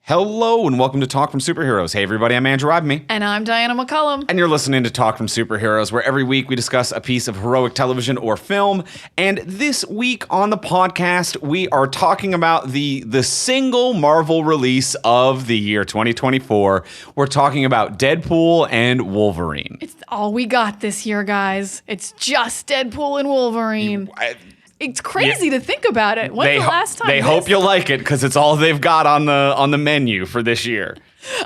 Hello and welcome to Talk from Superheroes. Hey everybody, I'm Andrew Rodney. And I'm Diana McCullum. And you're listening to Talk from Superheroes, where every week we discuss a piece of heroic television or film. And this week on the podcast, we are talking about the single Marvel release of the year 2024. We're talking about Deadpool and Wolverine. It's all we got this year, guys. It's just Deadpool and Wolverine. It's crazy to think about it. When's the last time? They hope you'll like it because it's all they've got on the menu for this year.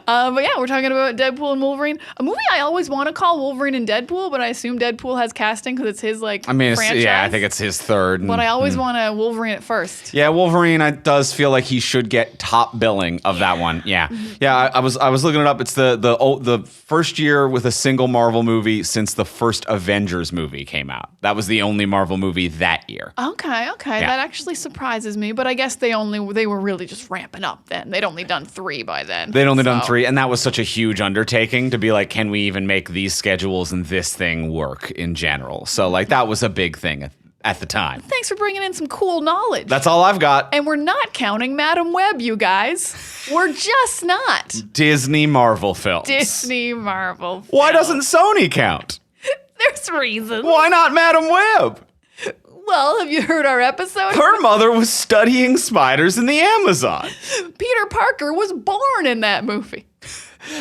But yeah, we're talking about Deadpool and Wolverine, a movie I always want to call Wolverine and Deadpool, but I assume Deadpool has casting because it's his franchise. Yeah, I think it's his third. But I always want to Wolverine at first. Yeah, Wolverine does feel like he should get top billing of that one. Yeah, I was looking it up. It's the first year with a single Marvel movie since the first Avengers movie came out. That was the only Marvel movie that year. Okay, yeah. That actually surprises me. But I guess they were really just ramping up then. They'd only done 3 by then. They'd only done 3, and that was such a huge undertaking to be like, can we even make these schedules and this thing work in general? So that was a big thing at the time. Thanks for bringing in some cool knowledge. That's all I've got. And we're not counting Madam Web, you guys. We're just not. Disney Marvel films. Disney Marvel films. Why doesn't Sony count? There's reasons. Why not Madam Web? Well, have you heard our episode? Her mother was studying spiders in the Amazon. Peter Parker was born in that movie.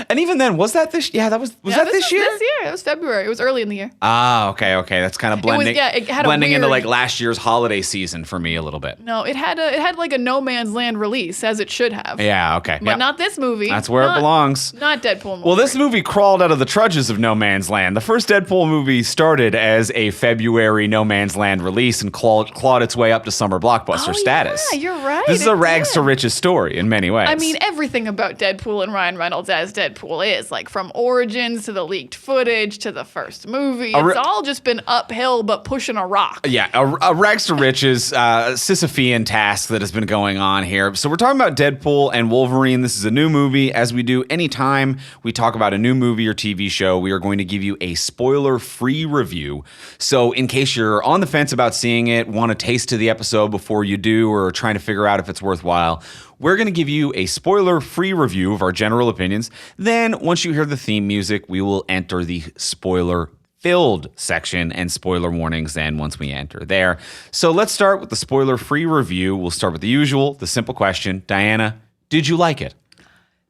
And even then, was that this? Yeah, that was that this year? This year. It was February. It was early in the year. Ah, okay. That's kind of blending. It had blending into last year's holiday season for me a little bit. No, it had a No Man's Land release, as it should have. Yeah, okay. But not this movie. That's where it belongs. Not Deadpool and Wolverine. Well, this movie crawled out of the trudges of No Man's Land. The first Deadpool movie started as a February No Man's Land release and clawed its way up to summer blockbuster status. Yeah, you're right. This is a rags to riches story in many ways. I mean, everything about Deadpool and Ryan Reynolds as Deadpool is. From origins to the leaked footage to the first movie. It's all just been uphill, but pushing a rock. Yeah, a rags to riches Sisyphean task that has been going on here. So we're talking about Deadpool and Wolverine. This is a new movie. As we do anytime we talk about a new movie or TV show, we are going to give you a spoiler-free review. So in case you're on the fence about seeing it, want a taste of the episode before you do, or trying to figure out if it's worthwhile, we're going to give you a spoiler-free review of our general opinions. Then, once you hear the theme music, we will enter the spoiler-filled section and spoiler warnings then once we enter there. So let's start with the spoiler-free review. We'll start with the usual, the simple question. Diana, did you like it?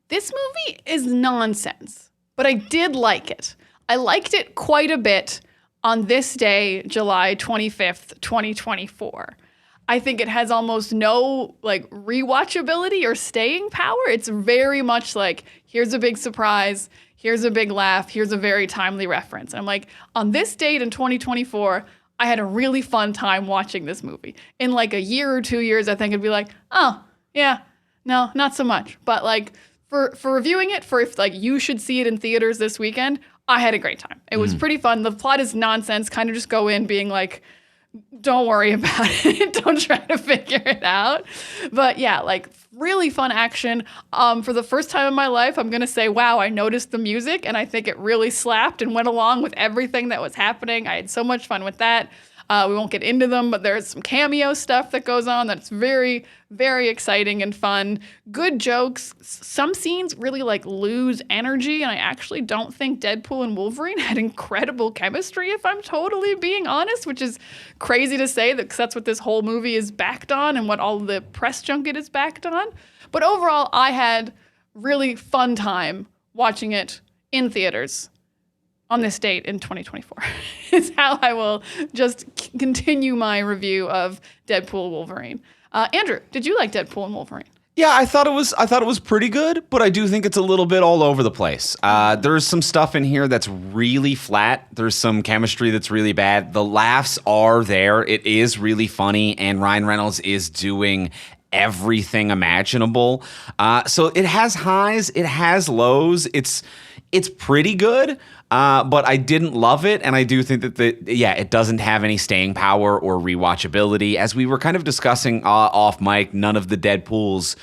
This movie is nonsense, but I did like it. I liked it quite a bit on this day, July 25th, 2024. I think it has almost no rewatchability or staying power. It's very much here's a big surprise, here's a big laugh, here's a very timely reference. And I'm like, on this date in 2024, I had a really fun time watching this movie. In a year or 2 years, I think it'd be like, oh, yeah, no, not so much. But for reviewing it, for if you should see it in theaters this weekend, I had a great time. It was pretty fun. The plot is nonsense, kind of just go in being don't worry about it. Don't try to figure it out. But yeah, really fun action. For the first time in my life, I'm going to say, wow, I noticed the music and I think it really slapped and went along with everything that was happening. I had so much fun with that. We won't get into them, but there's some cameo stuff that goes on that's very, very exciting and fun. Good jokes. Some scenes really lose energy, and I actually don't think Deadpool and Wolverine had incredible chemistry, if I'm totally being honest, which is crazy to say because that's what this whole movie is backed on and what all the press junket is backed on. But overall, I had really fun time watching it in theaters. On this date in 2024 is how I will just continue my review of Deadpool Wolverine. Andrew, did you like Deadpool and Wolverine? Yeah, I thought it was pretty good, but I do think it's a little bit all over the place. There's some stuff in here that's really flat. There's some chemistry that's really bad. The laughs are there. It is really funny, and Ryan Reynolds is doing everything imaginable. So it has highs, it has lows. It's pretty good. But I didn't love it, and I do think that it doesn't have any staying power or rewatchability. As we were kind of discussing off mic, none of the Deadpools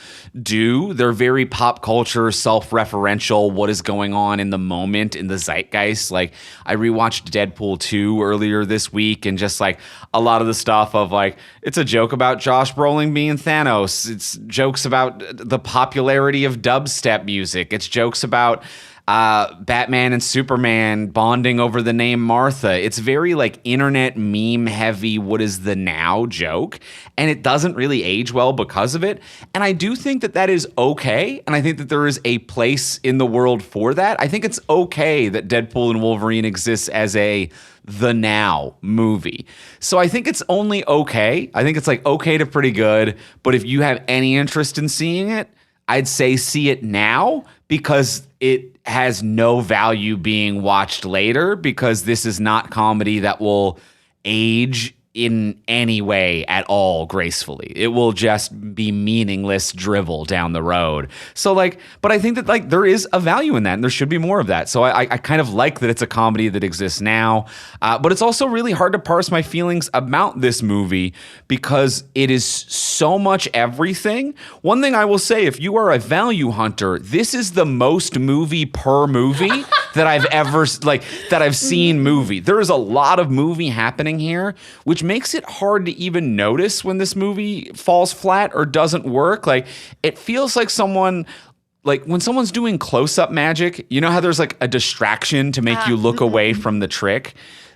do. They're very pop culture, self-referential, what is going on in the moment, in the zeitgeist. Like, I rewatched Deadpool 2 earlier this week, and just like a lot of the stuff of like, it's a joke about Josh Brolin being Thanos. It's jokes about the popularity of dubstep music. It's jokes about Batman and Superman bonding over the name Martha. It's very like internet meme heavy, what is the now joke, and it doesn't really age well because of it. And I do think that is okay, and I think that there is a place in the world for that. I think it's okay that Deadpool and Wolverine exists as the now movie. So I think it's only okay. I think it's like okay to pretty good, but if you have any interest in seeing it, I'd say see it now, because it has no value being watched later, because this is not comedy that will age in any way at all gracefully. It will just be meaningless drivel down the road. So like, but I think that like there is a value in that, and there should be more of that. So I kind of like that it's a comedy that exists now, but it's also really hard to parse my feelings about this movie because it is so much everything. One thing I will say, if you are a value hunter, this is the most movie per movie that I've ever seen movie. There is a lot of movie happening here, which makes it hard to even notice when this movie falls flat or doesn't work. Like, it feels like when someone's doing close-up magic, you know how there's like a distraction to make you look away from the trick?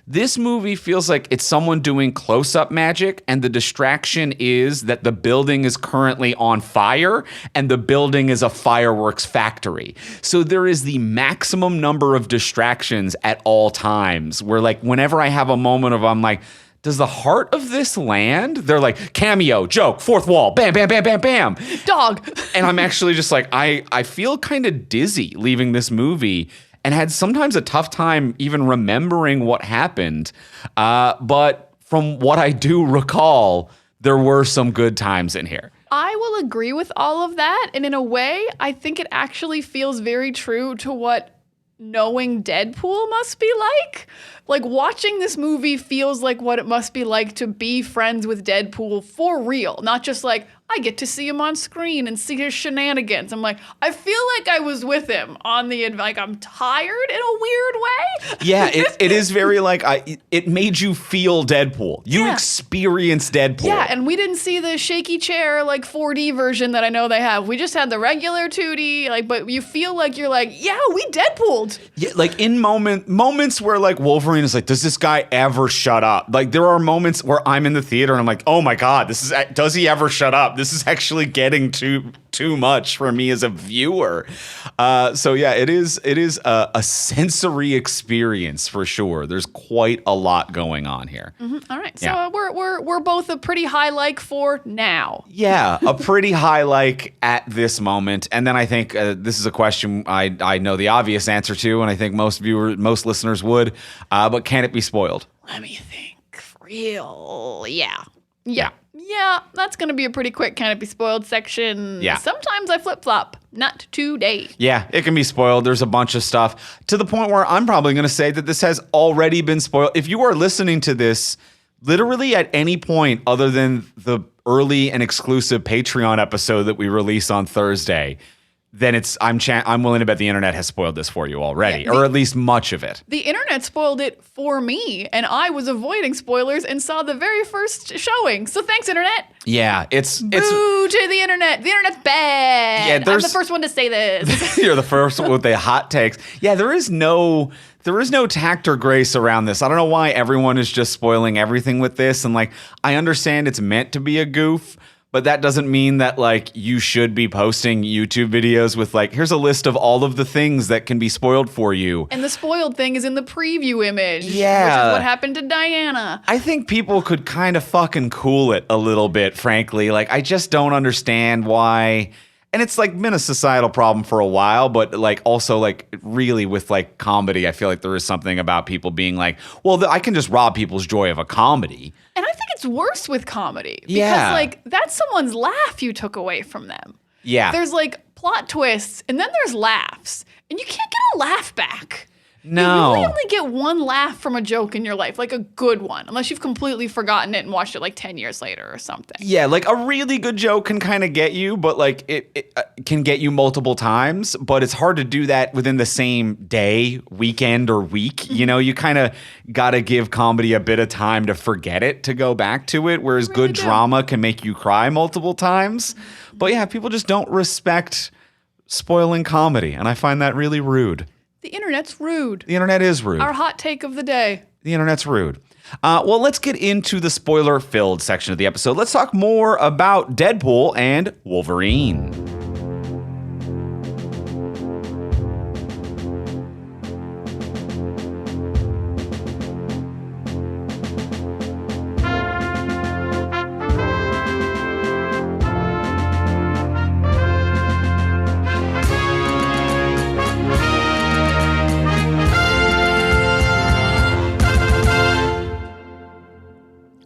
This movie feels like it's someone doing close-up magic, and the distraction is that the building is currently on fire, and the building is a fireworks factory. So there is the maximum number of distractions at all times, where like whenever I have a moment of I'm like, does the heart of this land? They're like, cameo, joke, fourth wall, bam, bam, bam, bam, bam. Dog. And I'm actually just like, I feel kind of dizzy leaving this movie, and had sometimes a tough time even remembering what happened. But from what I do recall, there were some good times in here. I will agree with all of that. And in a way, I think it actually feels very true to what knowing Deadpool must be like. Like, watching this movie feels like what it must be like to be friends with Deadpool for real. Not just like, I get to see him on screen and see his shenanigans. I'm like, I feel like I was with him on like, I'm tired in a weird way. Yeah, it is very like, it made you feel Deadpool. You experienced Deadpool. Yeah, and we didn't see the shaky chair, like 4D version that I know they have. We just had the regular 2D, like, but you feel like you're like, yeah, we Deadpooled. Yeah, like in moments where like Wolverine is like, does this guy ever shut up? Like, there are moments where I'm in the theater and I'm like, oh my God, does he ever shut up? This is actually getting too much for me as a viewer. So yeah, it is a sensory experience for sure. There's quite a lot going on here. Mm-hmm. All right, so we're both a pretty high like for now. Yeah, a pretty high like at this moment. And then I think this is a question I know the obvious answer to, and I think most listeners would. But can it be spoiled? Let me think. Real, yeah. Yeah, that's going to be a pretty quick can it be spoiled section. Yeah. Sometimes I flip-flop. Not today. Yeah, it can be spoiled. There's a bunch of stuff to the point where I'm probably going to say that this has already been spoiled. If you are listening to this literally at any point other than the early and exclusive Patreon episode that we release on Thursday, then I'm willing to bet the internet has spoiled this for you already, or at least much of it. The internet spoiled it for me, and I was avoiding spoilers and saw the very first showing. So thanks, internet. Yeah, it's Boo to the internet. The internet's bad. Yeah, I'm the first one to say this. You're the first one with the hot takes. Yeah, there is no tact or grace around this. I don't know why everyone is just spoiling everything with this. And like, I understand it's meant to be a goof, but that doesn't mean that like you should be posting YouTube videos with like, here's a list of all of the things that can be spoiled for you. And the spoiled thing is in the preview image. Yeah. Which is what happened to Diana. I think people could kind of fucking cool it a little bit, frankly. Like, I just don't understand why. And it's like been a societal problem for a while, but like also like really with like comedy, I feel like there is something about people being like, well, I can just rob people's joy of a comedy. And I think it's worse with comedy. Because like that's someone's laugh you took away from them. Yeah. There's like plot twists and then there's laughs. And you can't get a laugh back. No. You really only get one laugh from a joke in your life, like a good one, unless you've completely forgotten it and watched it like 10 years later or something. Yeah, like a really good joke can kind of get you, but like it can get you multiple times, but it's hard to do that within the same day, weekend, or week. You know, you kind of got to give comedy a bit of time to forget it, to go back to it, whereas good drama can make you cry multiple times. But yeah, people just don't respect spoiling comedy, and I find that really rude. The internet's rude. The internet is rude. Our hot take of the day. The internet's rude. Well, let's get into the spoiler-filled section of the episode. Let's talk more about Deadpool and Wolverine.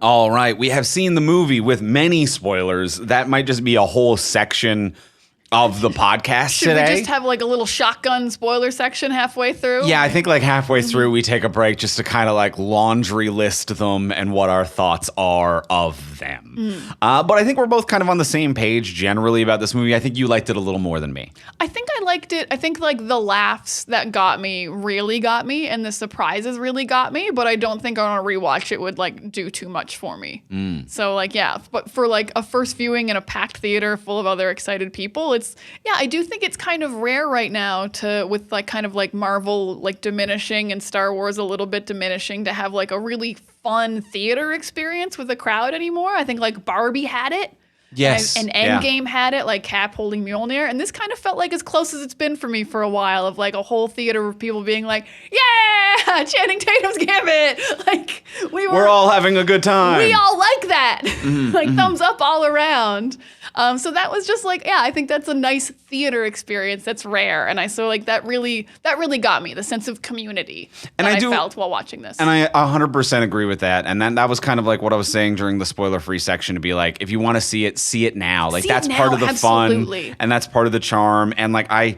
All right, we have seen the movie with many spoilers. That might just be a whole section of the podcast Should today. we just have like a little shotgun spoiler section halfway through? Yeah, I think like halfway through we take a break just to kind of like laundry list them and what our thoughts are of them. But I think we're both kind of on the same page generally about this movie. I think you liked it a little more than me. I think I liked it. I think like the laughs that got me really got me, and the surprises really got me, but I don't think on a rewatch it would like do too much for me. So like, yeah, but for like a first viewing in a packed theater full of other excited people, I do think it's kind of rare right now with like kind of like Marvel like diminishing and Star Wars a little bit diminishing, to have like a really fun theater experience with a crowd anymore. I think like Barbie had it. Yes. And Endgame had it, like Cap holding Mjolnir. And this kind of felt like as close as it's been for me for a while, of like a whole theater of people being like, yeah, Channing Tatum's Gambit. Like we're all having a good time. We all like that. Thumbs up all around. So that was just like, yeah, I think that's a nice theater experience that's rare. And that really got me, the sense of community that I felt while watching this. And I 100% agree with that. And then that was kind of like what I was saying during the spoiler-free section, to be like, if you want to see it now. Like that's part of the fun, and that's part of the charm. And like I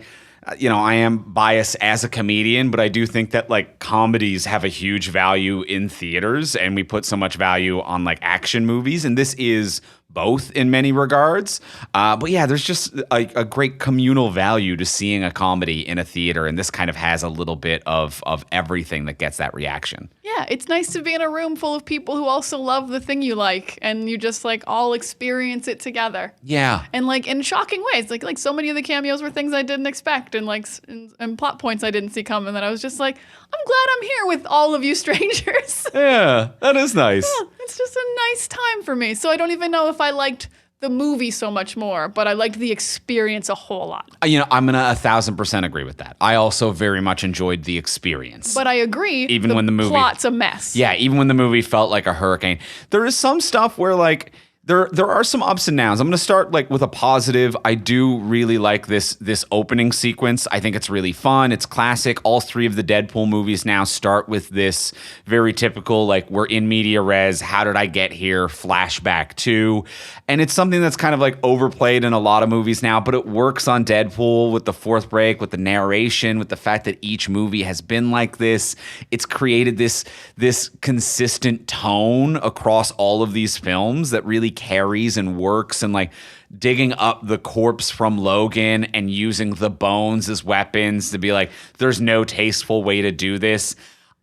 am biased as a comedian, but I do think that like comedies have a huge value in theaters, and we put so much value on like action movies, and this is both in many regards. But yeah, there's just a great communal value to seeing a comedy in a theater, and this kind of has a little bit of everything that gets that reaction. Yeah, it's nice to be in a room full of people who also love the thing you like, and you just like all experience it together. Yeah. And like in shocking ways, like so many of the cameos were things I didn't expect, and like and plot points I didn't see coming, that I was just like, I'm glad I'm here with all of you strangers. Yeah, that is nice. Yeah, it's just a nice time for me. So I don't even know if I liked the movie so much more, but I liked the experience a whole lot. I'm going to 1,000% agree with that. I also very much enjoyed the experience. But I agree, even when the movie plot's a mess. Yeah, even when the movie felt like a hurricane. There is some stuff where like there are some ups and downs. I'm going to start like with a positive. I do really like this opening sequence. I think it's really fun. It's classic. All three of the Deadpool movies now start with this very typical, like, we're in media res, how did I get here, flashback to. And it's something that's kind of like overplayed in a lot of movies now, but it works on Deadpool with the fourth break, with the narration, with the fact that each movie has been like this. It's created this consistent tone across all of these films that really carries and works, and like digging up the corpse from Logan and using the bones as weapons to be like, there's no tasteful way to do this.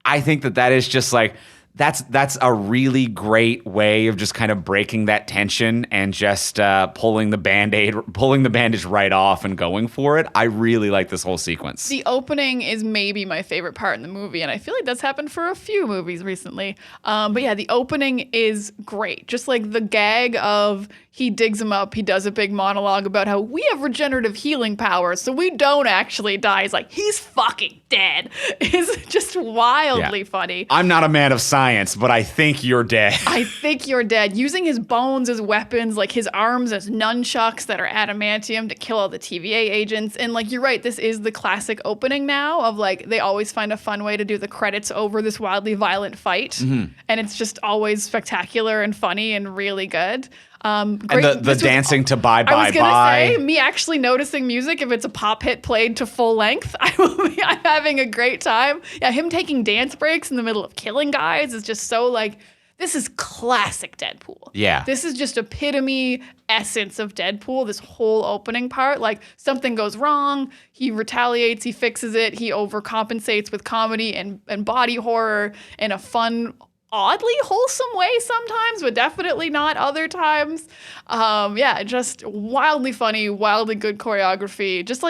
I think that is just like, that's a really great way of just kind of breaking that tension and just pulling the bandage right off and going for it. I really like this whole sequence. The opening is maybe my favorite part in the movie, and I feel like that's happened for a few movies recently. But yeah, the opening is great. Just like the gag of he digs him up, he does a big monologue about how we have regenerative healing powers, so we don't actually die. He's like, he's fucking dead. Is just wildly funny. I'm not a man of science, but I think you're dead. I think you're dead. Using his bones as weapons, like his arms as nunchucks that are adamantium to kill all the TVA agents. And like, you're right, this is the classic opening now of like, they always find a fun way to do the credits over this wildly violent fight. Mm-hmm. And it's just always spectacular and funny and really good. Great. And the dancing to Bye Bye Bye. I was gonna say, me actually noticing music, if it's a pop hit played to full length, I'm having a great time. Yeah, him taking dance breaks in the middle of killing guys is just so like, this is classic Deadpool. Yeah. This is just epitome essence of Deadpool, this whole opening part. Like, something goes wrong, he retaliates, he fixes it, he overcompensates with comedy and body horror in a fun, oddly wholesome way sometimes, but definitely not other times. Yeah, just wildly funny, wildly good choreography, just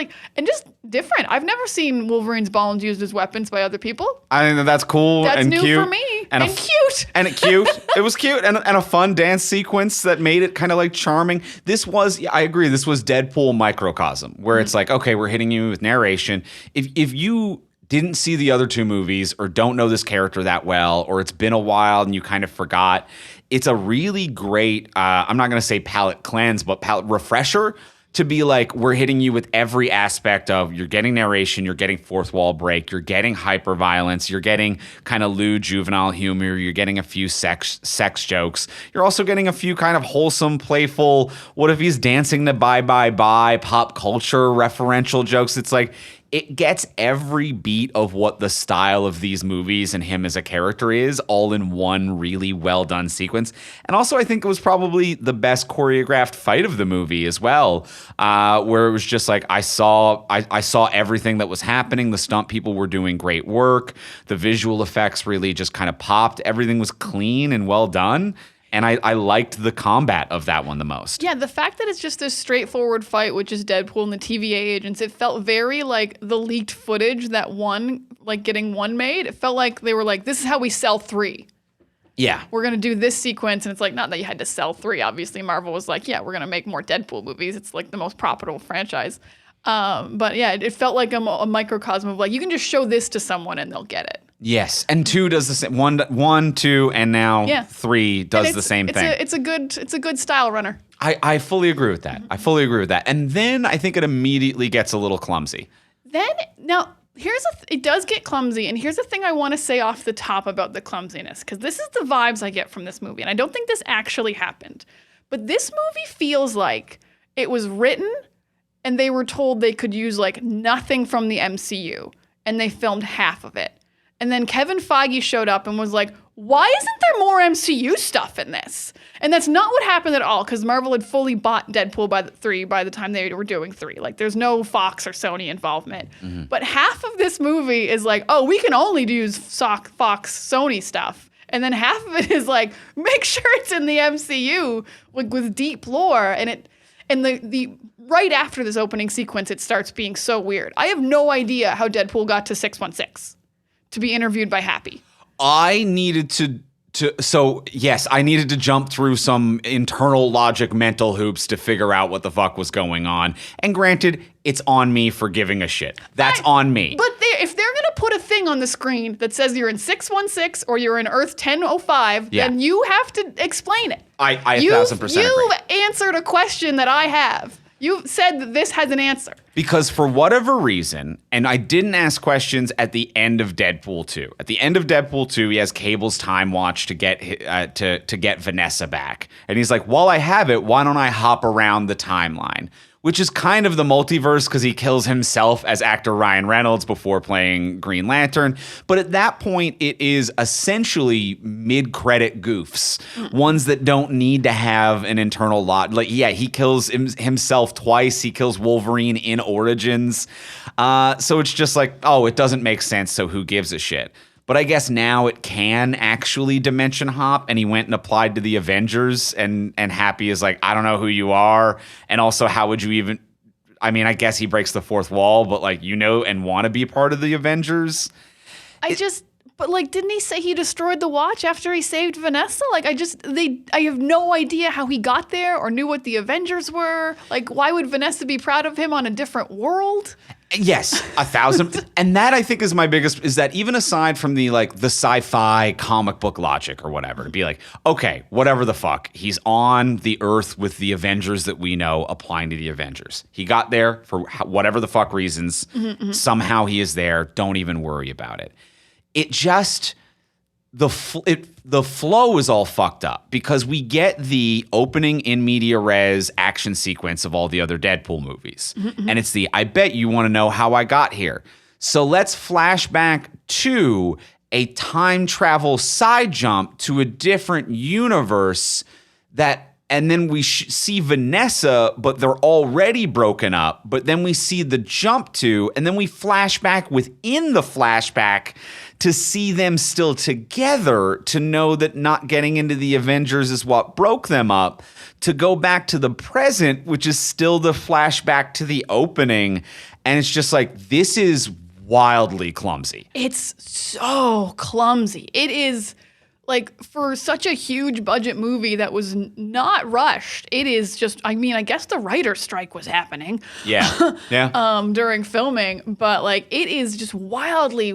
different. I've never seen Wolverine's bones used as weapons by other people. I think that's cool. That's and new cute. for me. And cute. And cute. It was cute. And a fun dance sequence that made it kind of like charming. I agree, this was Deadpool microcosm, where it's like, okay, we're hitting you with narration. If you didn't see the other two movies or don't know this character that well, or it's been a while and you kind of forgot, it's a really great, I'm not going to say palate cleanse, but palate refresher to be like, we're hitting you with every aspect of, you're getting narration, you're getting fourth wall break, you're getting hyper violence, you're getting kind of lewd juvenile humor, you're getting a few sex jokes, you're also getting a few kind of wholesome, playful, what if he's dancing to Bye Bye Bye, pop culture referential jokes. It's like, it gets every beat of what the style of these movies and him as a character is, all in one really well done sequence. And also, I think it was probably the best choreographed fight of the movie as well, where it was just like, I saw everything that was happening. The stunt people were doing great work. The visual effects really just kind of popped. Everything was clean and well done. And I liked the combat of that one the most. Yeah, the fact that it's just this straightforward fight with just Deadpool and the TVA agents, it felt very like the leaked footage that getting one made. It felt like they were like, this is how we sell 3. Yeah. We're going to do this sequence. And it's like, not that you had to sell 3. Obviously, Marvel was like, yeah, we're going to make more Deadpool movies. It's like the most profitable franchise. But yeah, it felt like a microcosm of like, you can just show this to someone and they'll get it. Yes, and 2 does the same. 1, 2, and now 3 does the same thing. It's a good style runner. I fully agree with that. I fully agree with that. And then I think it immediately gets a little clumsy. It does get clumsy, and here's the thing I want to say off the top about the clumsiness, because this is the vibes I get from this movie, and I don't think this actually happened. But this movie feels like it was written, and they were told they could use like nothing from the MCU, and they filmed half of it. And then Kevin Feige showed up and was like, why isn't there more MCU stuff in this? And that's not what happened at all, because Marvel had fully bought Deadpool 3 by the time they were doing 3. Like, there's no Fox or Sony involvement. Mm-hmm. But half of this movie is like, oh, we can only use Fox, Sony stuff. And then half of it is like, make sure it's in the MCU with deep lore. And the right after this opening sequence, it starts being so weird. I have no idea how Deadpool got to 616. To be interviewed by Happy. I needed I needed to jump through some internal logic mental hoops to figure out what the fuck was going on. And granted, it's on me for giving a shit. That's on me. But if they're going to put a thing on the screen that says you're in 616 or you're in Earth 1005, then you have to explain it. I 1,000% agree. You've answered a question that I have. You said that this has an answer. Because for whatever reason, and I didn't ask questions at the end of Deadpool 2. At the end of Deadpool 2, he has Cable's time watch to get to get Vanessa back. And he's like, while I have it, why don't I hop around the timeline? Which is kind of the multiverse because he kills himself as actor Ryan Reynolds before playing Green Lantern. But at that point, it is essentially mid-credit goofs, ones that don't need to have an internal lot. Like, yeah, he kills himself twice. He kills Wolverine in Origins. So it's just like, oh, it doesn't make sense, so who gives a shit? But I guess now it can actually dimension hop, and he went and applied to the Avengers, and Happy is like, I don't know who you are, and also how would you even, I mean, I guess he breaks the fourth wall, but like, you know, and want to be part of the Avengers. But like, didn't he say he destroyed the watch after he saved Vanessa? Like, I have no idea how he got there or knew what the Avengers were. Like, why would Vanessa be proud of him on a different world? Yes, 1,000. And that I think is my biggest, is that even aside from the sci-fi comic book logic or whatever, to be like, okay, whatever the fuck, he's on the Earth with the Avengers that we know applying to the Avengers. He got there for whatever the fuck reasons. Mm-hmm. Somehow he is there. Don't even worry about it. It just, the flow is all fucked up because we get the opening in media res action sequence of all the other Deadpool movies. And it's I bet you want to know how I got here. So let's flash back to a time travel side jump to a different universe and then we see Vanessa, but they're already broken up. But then we see the jump to, and then we flash back within the flashback to see them still together, to know that not getting into the Avengers is what broke them up, to go back to the present, which is still the flashback to the opening. And it's just like, this is wildly clumsy. It's so clumsy. It is like for such a huge budget movie that was not rushed. It is just, I mean, I guess the writer's strike was happening. Yeah. Yeah. During filming, but like it is just wildly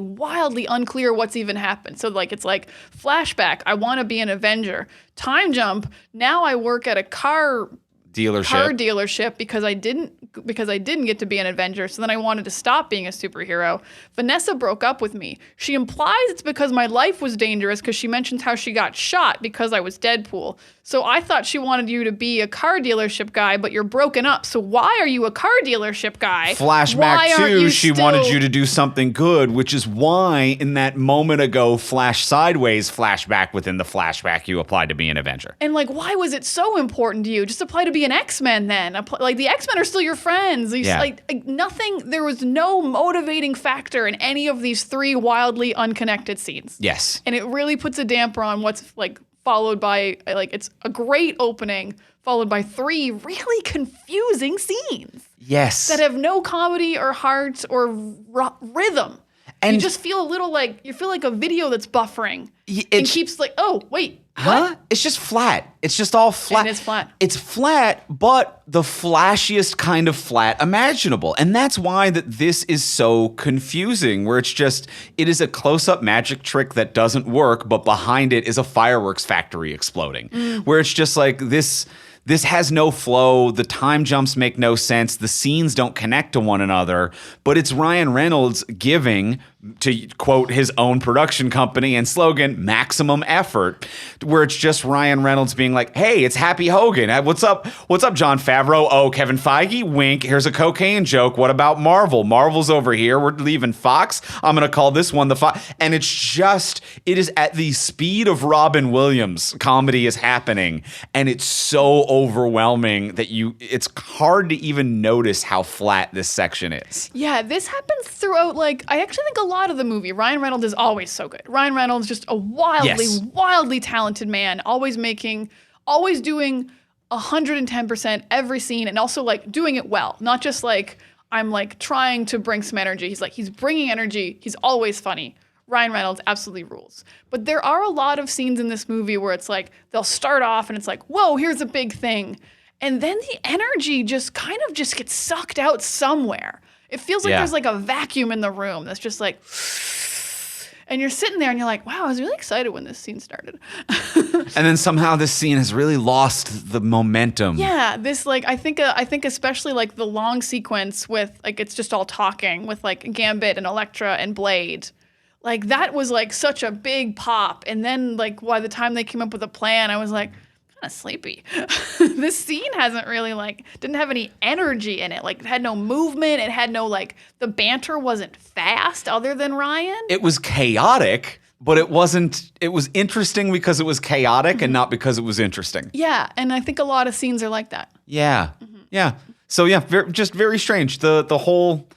unclear what's even happened. So like it's like flashback, I want to be an Avenger. Time jump, now I work at a car dealership because I didn't get to be an Avenger, so then I wanted to stop being a superhero. Vanessa broke up with me. She implies it's because my life was dangerous because she mentions how she got shot because I was Deadpool. So I thought she wanted you to be a car dealership guy, but you're broken up. So why are you a car dealership guy? Flashback 2, she wanted you to do something good, which is why in that moment ago flash sideways flashback within the flashback you applied to be an Avenger. And like, why was it so important to you? Just apply to be an X-Men then. Like the X-Men are still your friends. Yeah. Like nothing, there was no motivating factor in any of these three wildly unconnected scenes. Yes. And it really puts a damper on what's like followed by, like, it's a great opening followed by three really confusing scenes. Yes. That have no comedy or heart or rhythm. And you just feel a little like, you feel like a video that's buffering. It keeps like, oh, wait. Huh? What? It's just flat. It's just all flat. And it's flat. It's flat, but the flashiest kind of flat imaginable. And that's why that this is so confusing, where it's just, it is a close-up magic trick that doesn't work, but behind it is a fireworks factory exploding. Where it's just like this has no flow. The time jumps make no sense. The scenes don't connect to one another. But it's Ryan Reynolds giving, to quote his own production company and slogan, maximum effort, where it's just Ryan Reynolds being like, hey, it's Happy Hogan. What's up? What's up, John Favreau? Oh, Kevin Feige? Wink. Here's a cocaine joke. What about Marvel? Marvel's over here. We're leaving Fox. I'm going to call this one the Fox. And it's just, it is at the speed of Robin Williams. Comedy is happening. And it's so overwhelming that it's hard to even notice how flat this section is. Yeah, this happens throughout, like, I actually think a lot of the movie. Ryan Reynolds is always so good. Ryan Reynolds, just a wildly talented man, always doing 110% every scene, and also like doing it well. Not just like, I'm like trying to bring some energy. He's bringing energy. He's always funny. Ryan Reynolds absolutely rules. But there are a lot of scenes in this movie where it's like, they'll start off and it's like, whoa, here's a big thing. And then the energy just kind of just gets sucked out somewhere. It feels like there's like a vacuum in the room that's just like, and you're sitting there and you're like, wow, I was really excited when this scene started. And then somehow this scene has really lost the momentum. Yeah, this like, I think especially like the long sequence with like, it's just all talking with like Gambit and Elektra and Blade. Like that was like such a big pop. And then like by the time they came up with a plan, I was like, kind of sleepy. This scene hasn't really like, didn't have any energy in it. Like it had no movement. It had no like, the banter wasn't fast other than Ryan. It was chaotic, but it was interesting because it was chaotic and not because it was interesting. Yeah. And I think a lot of scenes are like that. Yeah. Yeah. So yeah, just very strange. The whole,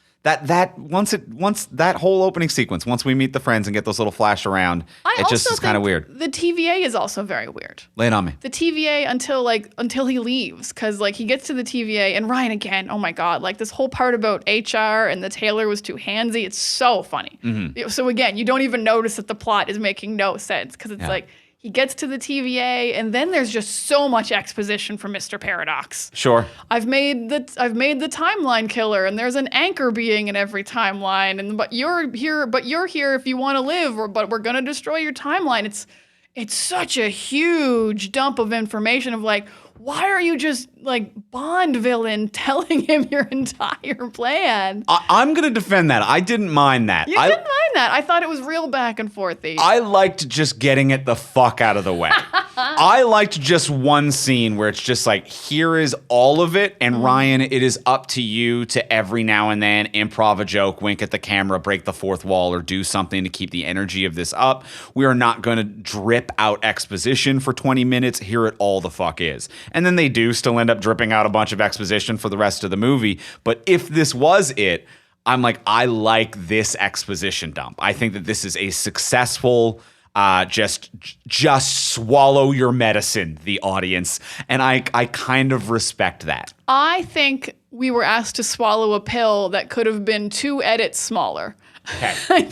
once that whole opening sequence, once we meet the friends and get those little flash around, it just is kind of weird. The TVA is also very weird. Lay it on me. The TVA until he leaves, because like he gets to the TVA and Ryan again. Oh my god! Like this whole part about HR and the tailor was too handsy. It's so funny. Mm-hmm. So again, you don't even notice that the plot is making no sense because it's like. He gets to the TVA, and then there's just so much exposition for Mr. Paradox. Sure. I've made the timeline killer, and there's an anchor being in every timeline, but you're here if you want to live, but we're gonna destroy your timeline. It's such a huge dump of information of like, why are you just like Bond villain telling him your entire plan. I'm going to defend that. I didn't mind that. You didn't mind that. I thought it was real back and forthy. I liked just getting it the fuck out of the way. I liked just one scene where it's just like, here is all of it, and Ryan, it is up to you to every now and then improv a joke, wink at the camera, break the fourth wall, or do something to keep the energy of this up. We are not going to drip out exposition for 20 minutes. Here it all the fuck is. And then they do still end up dripping out a bunch of exposition for the rest of the movie. But if this was it, I'm like, I like this exposition dump. I think that this is a successful, just swallow your medicine, the audience. And I kind of respect that. I think we were asked to swallow a pill that could have been 2 edits smaller. Okay. I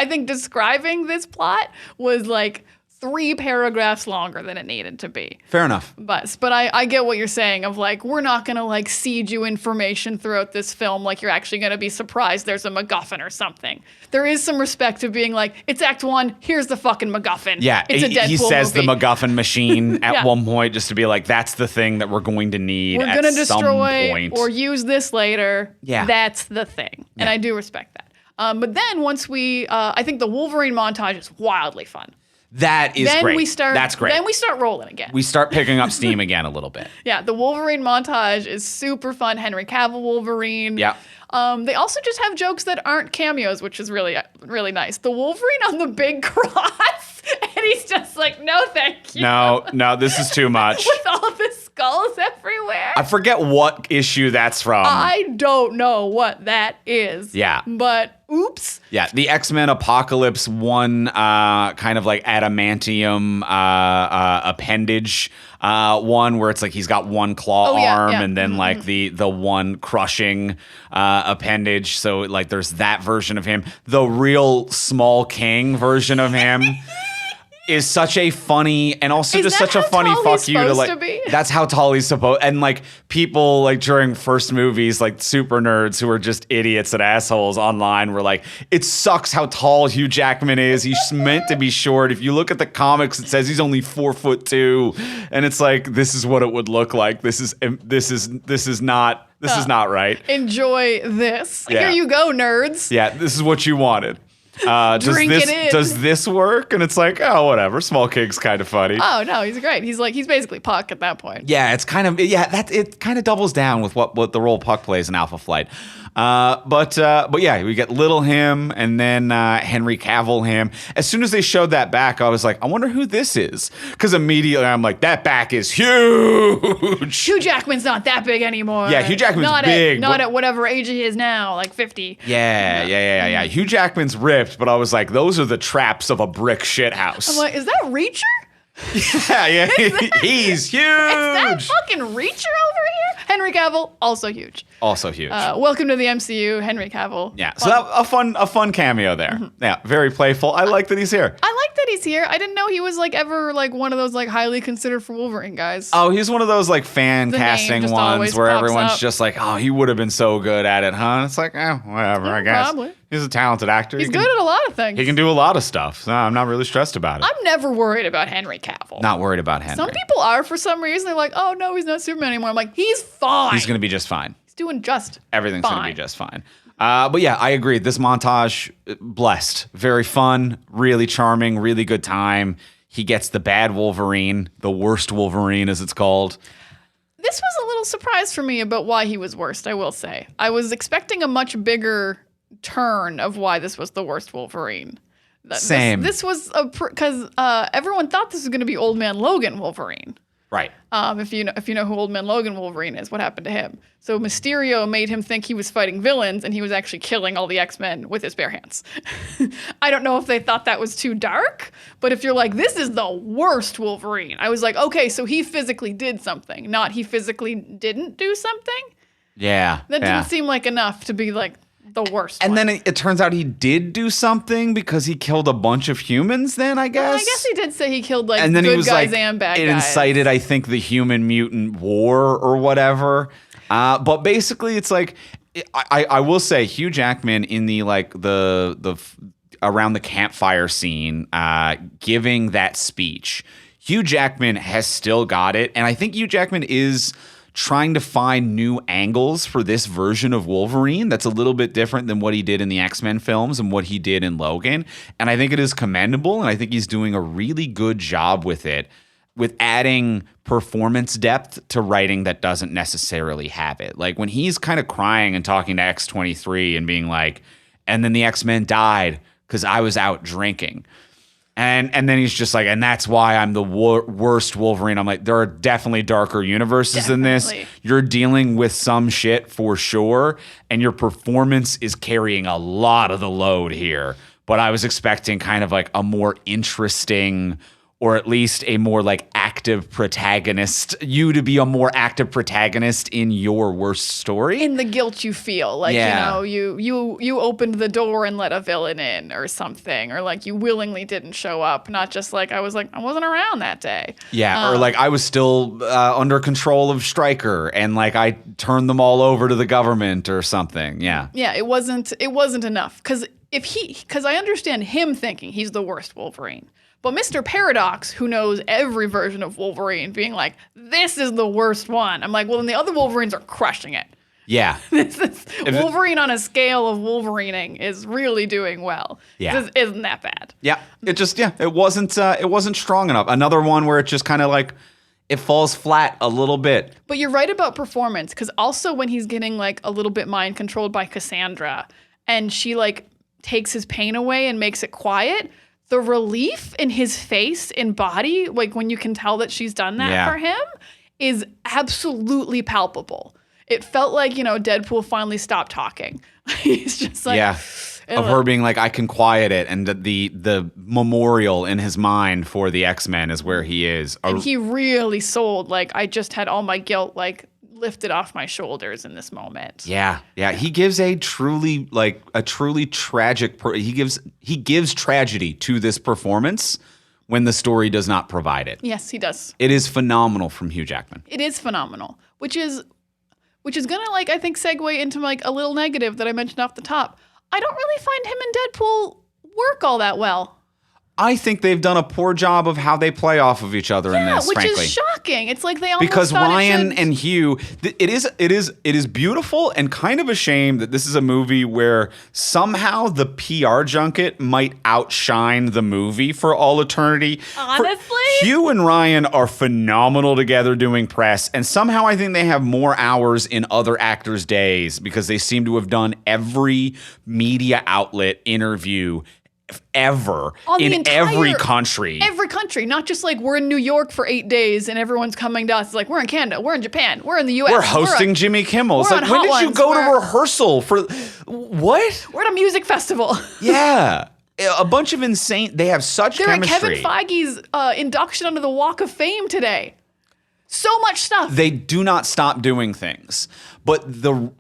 think describing this plot was like 3 paragraphs longer than it needed to be. Fair enough. But I get what you're saying of like, we're not going to like seed you information throughout this film like you're actually going to be surprised there's a MacGuffin or something. There is some respect to being like, it's Act 1, here's the fucking MacGuffin. Yeah, it's a Deadpool he says movie. the MacGuffin machine at Yeah. one point just to be like, that's the thing that we're going to need We're at going to some destroy point. or use this later. Yeah. That's the thing. And I do respect that. But then once I think the Wolverine montage is wildly fun. That is Then great. That's great. Then we start rolling again. We start picking up steam again a little bit. Yeah, the Wolverine montage is super fun. Henry Cavill Wolverine. Yeah. They also just have jokes that aren't cameos, which is really, really nice. The Wolverine on the big cross, and he's just like, no, thank you. No, this is too much. With all the skulls everywhere. I forget what issue that's from. I don't know what that is. Yeah. But oops. Yeah, the X-Men Apocalypse one kind of like adamantium appendage one where it's like he's got one claw arm and then like the one crushing appendage. So like there's that version of him. The real Small King version of him is such a funny and also Is just that such a how funny tall fuck he's you to supposed like to be? that's how tall he's supposed, and like people like during first movies like super nerds who are just idiots and assholes online were like, it sucks how tall Hugh Jackman is, he's meant to be short. If you look at the comics it says he's only 4'2", and it's like, this is what it would look like. This is not right. Enjoy this. Yeah. Here you go, nerds. Yeah, this is what you wanted. Drink it in. Does this work? And it's like, oh, whatever. Small King's kind of funny. Oh no, he's great. He's basically Puck at that point. Yeah, it's kind of it kind of doubles down with what the role Puck plays in Alpha Flight. But yeah, we get little him and then Henry Cavill him. As soon as they showed that back, I was like, I wonder who this is, because immediately I'm like, that back is huge. Hugh Jackman's not that big anymore. Yeah, Hugh Jackman's big, Not but- at whatever age he is now, like 50. Yeah. Hugh Jackman's ripped, but I was like, those are the traps of a brick shithouse. I'm like, is that Reacher? yeah, he's huge. Is that fucking Reacher over here? Henry Cavill, also huge. Also huge. Welcome to the MCU, Henry Cavill. Yeah, so that, a fun cameo there. Yeah, very playful. I like that he's here. I like that he's here. I didn't know he was like ever like one of those like highly considered for Wolverine guys. Oh, he's one of those like fan The name casting just ones always where pops everyone's up. just like, oh, he would have been so good at it, huh? And it's like, whatever, I guess. Probably. He's a talented actor. He's good at a lot of things. He can do a lot of stuff. So I'm not really stressed about it. I'm never worried about Henry Cavill. Not worried about Henry. Some people are for some reason. They're like, oh no, he's not Superman anymore. I'm like, he's fine. He's going to be just fine. He's doing just Everything's going to be fine. just fine. But yeah, I agree. This montage, blessed. Very fun, really charming, really good time. He gets the bad Wolverine, the worst Wolverine as it's called. This was a little surprise for me about why he was worst, I will say. I was expecting a much bigger turn of why this was the worst Wolverine. Same. This was because everyone thought this was going to be Old Man Logan Wolverine. Right. If you know who Old Man Logan Wolverine is, what happened to him? So Mysterio made him think he was fighting villains, and he was actually killing all the X-Men with his bare hands. I don't know if they thought that was too dark, but if you're like, this is the worst Wolverine, I was like, okay, so he physically did something, not he physically didn't do something. Yeah. That didn't seem like enough to be like the worst. And one. then it turns out he did do something because he killed a bunch of humans then, I guess. Well, I guess he did say he killed like And then good he was guys like, and bad it guys. incited, I think, the human mutant war or whatever. But basically, it's like, I will say, Hugh Jackman in the like the around the campfire scene, giving that speech. Hugh Jackman has still got it. And I think Hugh Jackman is trying to find new angles for this version of Wolverine that's a little bit different than what he did in the X-Men films and what he did in Logan. And I think it is commendable, and I think he's doing a really good job with it, with adding performance depth to writing that doesn't necessarily have it. Like when he's kind of crying and talking to X-23 and being like, and then the X-Men died because I was out drinking. And then he's just like, and that's why I'm the worst Wolverine. I'm like, there are definitely darker universes than this. You're dealing with some shit for sure, and your performance is carrying a lot of the load here. But I was expecting kind of like a more interesting, or at least a more like active protagonist, you to be a more active protagonist in your worst story. In the guilt you feel, like, you opened the door and let a villain in or something, or like you willingly didn't show up, not just like I wasn't around that day. Yeah, or like I was still under control of Stryker and like I turned them all over to the government or something. Yeah. Yeah, it wasn't enough, because I understand him thinking he's the worst Wolverine. But Mr. Paradox, who knows every version of Wolverine, being like, this is the worst one. I'm like, well, then the other Wolverines are crushing it. Yeah. Wolverine on a scale of Wolverining is really doing well. Yeah. This isn't that bad. Yeah. It wasn't strong enough. Another one where it just kind of like, it falls flat a little bit. But you're right about performance, because also when he's getting like a little bit mind controlled by Cassandra and she like takes his pain away and makes it quiet, the relief in his face and body, like when you can tell that she's done that for him, is absolutely palpable. It felt like, Deadpool finally stopped talking. He's just like... Yeah, of her being like, I can quiet it, and the memorial in his mind for the X-Men is where he is. And he really sold, like, I just had all my guilt, like, lifted off my shoulders in this moment. Yeah. He gives a truly tragic. He gives tragedy to this performance when the story does not provide it. Yes, he does. It is phenomenal from Hugh Jackman. It is phenomenal, which is gonna like I think segue into like a little negative that I mentioned off the top. I don't really find him and Deadpool work all that well. I think they've done a poor job of how they play off of each other in this, which frankly. Is shocking. It's like they almost because thought Ryan and Hugh, it is beautiful and kind of a shame that this is a movie where somehow the PR junket might outshine the movie for all eternity. Honestly, Hugh and Ryan are phenomenal together doing press, and somehow I think they have more hours in other actors' days because they seem to have done every media outlet interview ever in every country. Every country, not just like we're in New York for 8 days and everyone's coming to us. It's like we're in Canada, we're in Japan, we're in the US. We're hosting Jimmy Kimmel. It's like, when did you go to rehearsal for what? We're at a music festival. Yeah. A bunch of insane. They have such chemistry. They're at Kevin Feige's induction onto the Walk of Fame today. So much stuff. They do not stop doing things. But the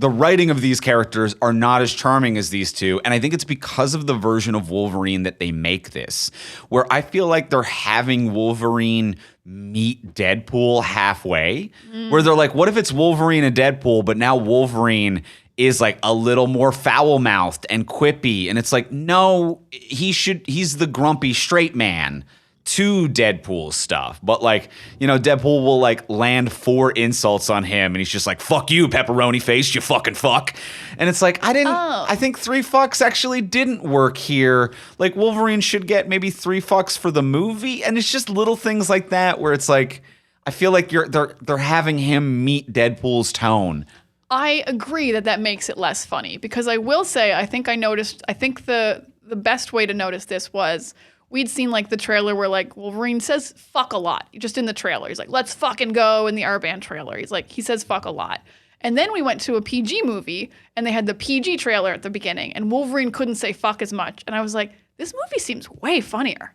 writing of these characters are not as charming as these two. And I think it's because of the version of Wolverine that they make this, where I feel like they're having Wolverine meet Deadpool halfway, where they're like, what if it's Wolverine and Deadpool, but now Wolverine is like a little more foul-mouthed and quippy. And it's like, no, he's the grumpy straight man to Deadpool stuff. But like, Deadpool will like land 4 insults on him and he's just like, fuck you, pepperoni face, you fucking fuck. And it's like, I think 3 fucks actually didn't work here. Like Wolverine should get maybe 3 fucks for the movie. And it's just little things like that where it's like, I feel like they're having him meet Deadpool's tone. I agree that makes it less funny, because I will say, I think the best way to notice this was we'd seen like the trailer where like Wolverine says fuck a lot, just in the trailer. He's like, let's fucking go in the R-Band trailer. He says fuck a lot. And then we went to a PG movie and they had the PG trailer at the beginning and Wolverine couldn't say fuck as much. And I was like, this movie seems way funnier.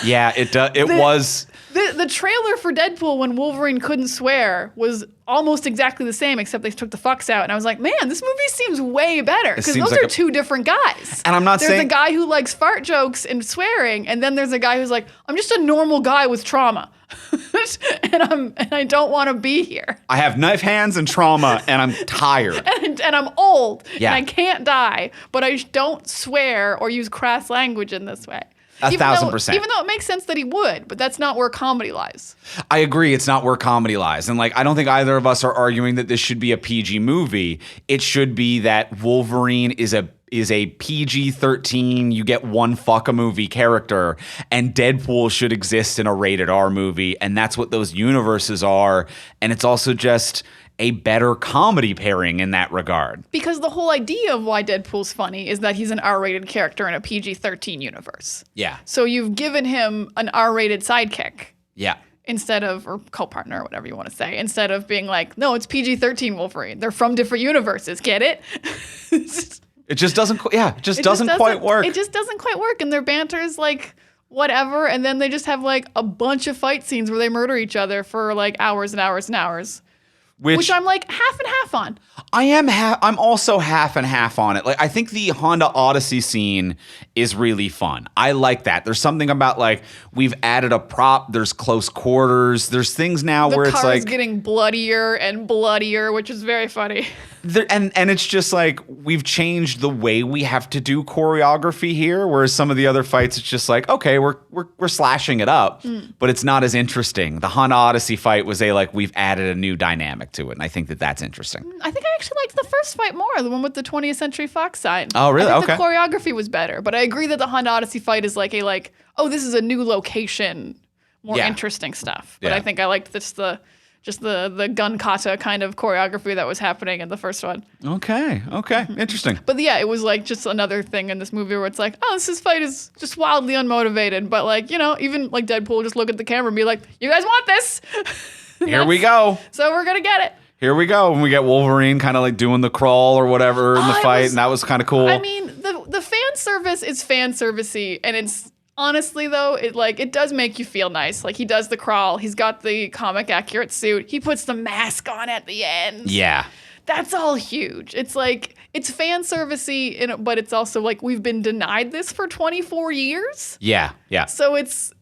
Yeah, it was. The trailer for Deadpool when Wolverine couldn't swear was almost exactly the same, except they took the fucks out. And I was like, man, this movie seems way better. Because those are 2 different guys. And I'm not saying... There's a guy who likes fart jokes and swearing, and then there's a guy who's like, I'm just a normal guy with trauma. and I don't want to be here. I have knife hands and trauma, and I'm tired. and I'm old, yeah. And I can't die, but I don't swear or use crass language in this way. 1,000%. Even though it makes sense that he would, but that's not where comedy lies. I agree. It's not where comedy lies. And like, I don't think either of us are arguing that this should be a PG movie. It should be that Wolverine is a PG-13, you get one fuck-a-movie character, and Deadpool should exist in a rated R movie, and that's what those universes are. And it's also just a better comedy pairing in that regard. Because the whole idea of why Deadpool's funny is that he's an R-rated character in a PG-13 universe. Yeah. So you've given him an R-rated sidekick. Yeah. Instead of, or co-partner, or whatever you want to say, instead of being like, no, it's PG-13 Wolverine. They're from different universes. Get it? It just doesn't, doesn't quite work. It just doesn't quite work. And their banter is like, whatever. And then they just have like a bunch of fight scenes where they murder each other for like hours and hours and hours. Which I'm like half and half on. I'm also half and half on it. Like, I think the Honda Odyssey scene is really fun. I like that. There's something about like we've added a prop. There's close quarters. There's things now where it's like getting bloodier and bloodier, which is very funny. And it's just like we've changed the way we have to do choreography here. Whereas some of the other fights, it's just like, okay, we're slashing it up, but it's not as interesting. The Honda Odyssey fight was we've added a new dynamic to it, and I think that that's interesting. I think I actually liked the first fight more, the one with the 20th Century Fox sign. Oh, really? I think Okay. The choreography was better, but I agree that the Honda Odyssey fight is like oh, this is a new location, more interesting stuff. But Yeah. I think I liked the gun kata kind of choreography that was happening in the first one. Okay. Interesting. But yeah, it was like just another thing in this movie where it's like, oh, this fight is just wildly unmotivated. But like, even like Deadpool just look at the camera and be like, you guys want this? Here we go. So we're going to get it. Here we go. And we get Wolverine kind of like doing the crawl or whatever in the fight, and that was kind of cool. I mean, the fan service is fan servicey, and it's honestly though, it does make you feel nice. Like he does the crawl, he's got the comic accurate suit, he puts the mask on at the end. Yeah. That's all huge. It's like it's fan servicey, but it's also like we've been denied this for 24 years. Yeah. So it's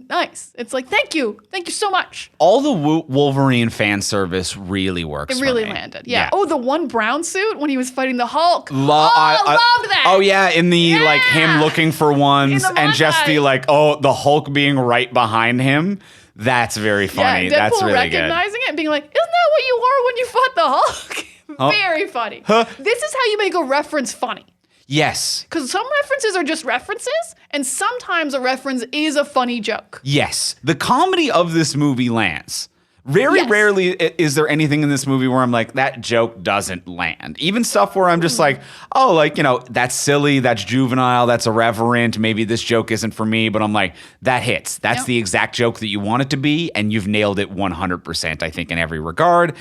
nice. It's like thank you so much. All the Wolverine fan service really works. It really for me. landed. Yeah. Oh, the one brown suit when he was fighting the Hulk. I loved that. Oh yeah, in the like him looking for ones and just the like the Hulk being right behind him. That's very funny. Yeah, Deadpool That's really recognizing it and being like, isn't that what you were when you fought the Hulk? Very funny. Huh? This is how you make a reference funny. Yes. Because some references are just references, and sometimes a reference is a funny joke. Yes. The comedy of this movie lands. Very rarely is there anything in this movie where I'm like, that joke doesn't land. Even stuff where I'm just like, oh, like, that's silly, that's juvenile, that's irreverent, maybe this joke isn't for me, but I'm like, that hits. That's the exact joke that you want it to be, and you've nailed it 100%, I think, in every regard.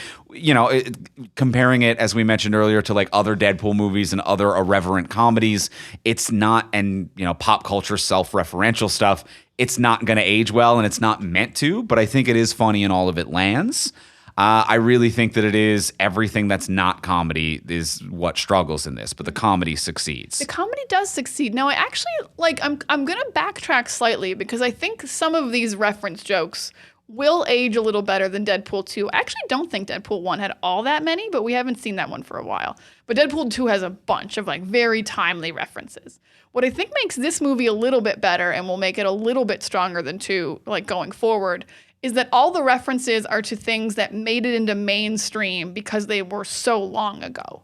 Comparing it, as we mentioned earlier, to like other Deadpool movies and other irreverent comedies, it's not, and, pop culture self-referential stuff, it's not going to age well, and it's not meant to, but I think it is funny and all of it lands. I really think that it is everything that's not comedy is what struggles in this, but the comedy succeeds. The comedy does succeed. Now, I actually, I'm going to backtrack slightly because I think some of these reference jokes will age a little better than Deadpool 2. I actually don't think Deadpool 1 had all that many, but we haven't seen that one for a while. But Deadpool 2 has a bunch of very timely references. What I think makes this movie a little bit better and will make it a little bit stronger than 2, going forward, is that all the references are to things that made it into mainstream because they were so long ago.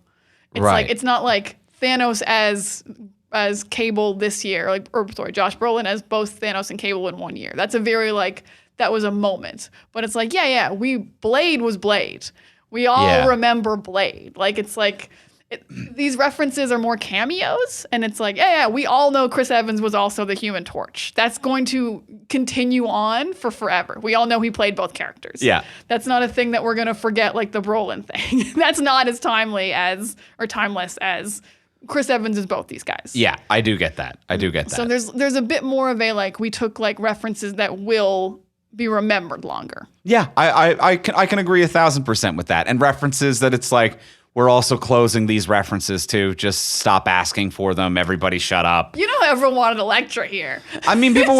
It's right. It's not like Thanos as Cable this year, Josh Brolin as both Thanos and Cable in one year. That's a very that was a moment. But it's Blade was Blade. We all remember Blade. These references are more cameos, and it's we all know Chris Evans was also the Human Torch. That's going to continue on for forever. We all know he played both characters. Yeah. That's not a thing that we're going to forget like the Brolin thing. That's not as timeless as Chris Evans is both these guys. Yeah, I do get that. So there's a bit more of a we took references that will be remembered longer. Yeah, I can agree 1,000% with that. And references that it's we're also closing these references too. Just stop asking for them. Everybody shut up. You know, everyone wanted Elektra here. I mean, people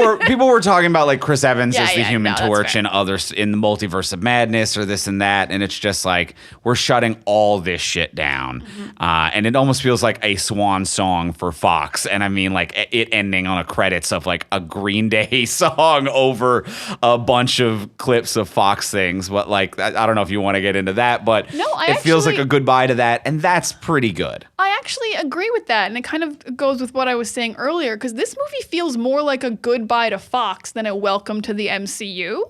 were talking about like Chris Evans as the Human Torch fair. and others in the Multiverse of Madness or this and that. And it's just like, we're shutting all this shit down. And it almost feels like a swan song for Fox. And I mean, like it ending on a credits of like a Green Day song over a bunch of clips of Fox things. But like, I don't know if you want to get into that, but it feels like a goodbye to that. And that's pretty good. I actually agree with that. And it kind of goes with what I was saying earlier, because this movie feels more like a goodbye to Fox than a welcome to the MCU.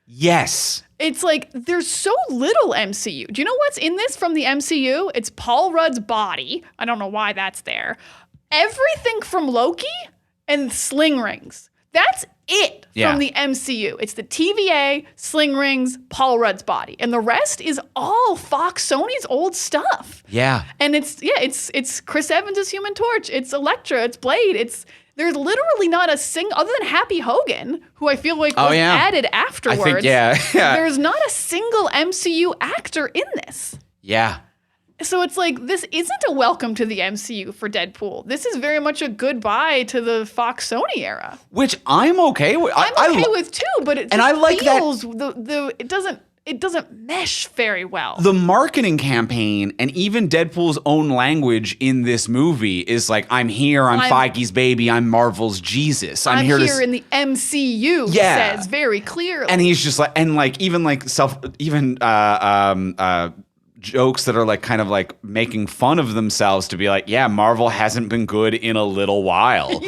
Yes. It's like there's so little MCU. Do you know what's in this from the MCU? It's Paul Rudd's body. I don't know why that's there. Everything from Loki and sling rings. That's it from the MCU. It's the TVA, sling rings, Paul Rudd's body. And the rest is all Fox Sony's old stuff. Yeah. And it's Chris Evans as Human Torch. It's Elektra. It's Blade. There's literally not a single, other than Happy Hogan, who I feel like was added afterwards. I think, yeah. There's not a single MCU actor in this. Yeah. So it's like, this isn't a welcome to the MCU for Deadpool. This is very much a goodbye to the Fox Sony era. Which I'm okay with. I'm okay with too, but it just I like feels it doesn't mesh very well. The marketing campaign and even Deadpool's own language in this movie is like, I'm here, I'm Feige's baby, I'm Marvel's Jesus. I'm here in the MCU, says very clearly. And he's just like, and like, even like jokes that are like kind of like making fun of themselves to be like, yeah, Marvel hasn't been good in a little while.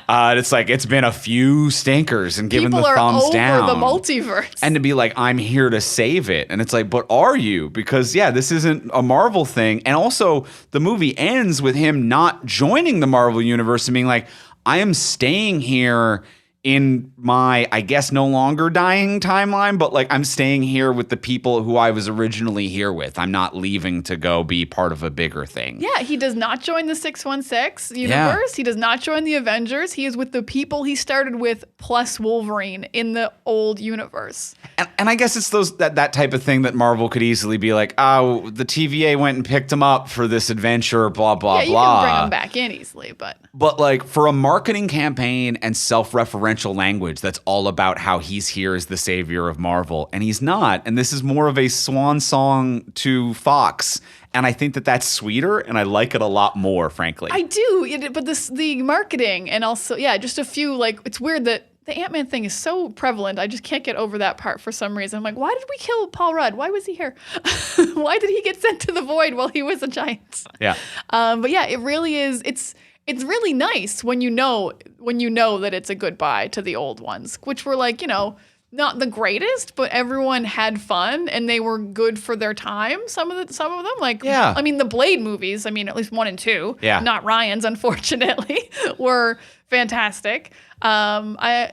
And it's like, it's been a few stinkers and giving the thumbs down. People are over the multiverse. And to be like, I'm here to save it. And it's like, but are you? Because this isn't a Marvel thing. And also the movie ends with him not joining the Marvel universe and being like, I am staying here in my, I guess, no longer dying timeline, but like I'm staying here with the people who I was originally here with. I'm not leaving to go be part of a bigger thing. Yeah, he does not join the 616 universe. He does not join the Avengers. He is with the people he started with plus Wolverine in the old universe. And I guess it's that type of thing that Marvel could easily be like, oh, the TVA went and picked him up for this adventure, blah, blah, blah. Yeah, you can bring him back in easily, but like for a marketing campaign and self-referential language that's all about how he's here as the savior of Marvel, and he's not. And this is more of a swan song to Fox. And I think that that's sweeter, and I like it a lot more, frankly. I do, but the marketing and also, just a few, like, it's weird that the Ant-Man thing is so prevalent. I just can't get over that part for some reason. I'm like, why did we kill Paul Rudd? Why was he here? Why did he get sent to the void while he was a giant? Yeah. But yeah, it really is. It's really nice when you know that it's a goodbye to the old ones, which were like, not the greatest, but everyone had fun and they were good for their time. Some of them, like, I mean, the Blade movies, at least 1 and 2, not Ryan's, unfortunately, were fantastic. I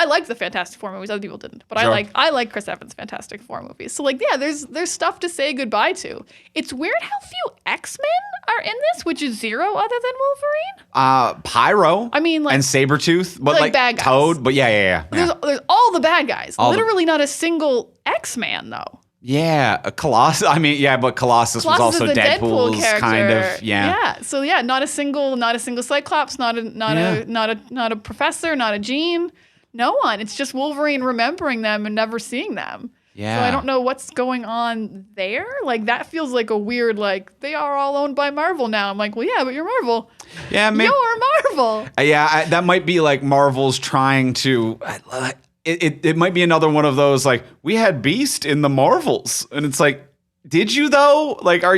liked the Fantastic Four movies. Other people didn't, but sure. I like Chris Evans' Fantastic Four movies. So there's stuff to say goodbye to. It's weird how few X-Men are in this, which is 0 other than Wolverine. Pyro. I mean, like, and Sabretooth, but like bad guys. Toad. But yeah. There's all the bad guys. Literally not a single X-Man though. Yeah, Colossus. But Colossus was also Deadpool's Deadpool kind of. Yeah. So not a single Cyclops, not a professor, not a Jean, no one. It's just Wolverine remembering them and never seeing them. Yeah. So I don't know what's going on there. Like, that feels like a weird, like, they are all owned by Marvel now. I'm like, well, yeah, but you're Marvel. Yeah, maybe. You're Marvel. That might be like Marvel's trying to. It might be another one of those, like, we had Beast in the Marvels. And it's like, did you though? Like, what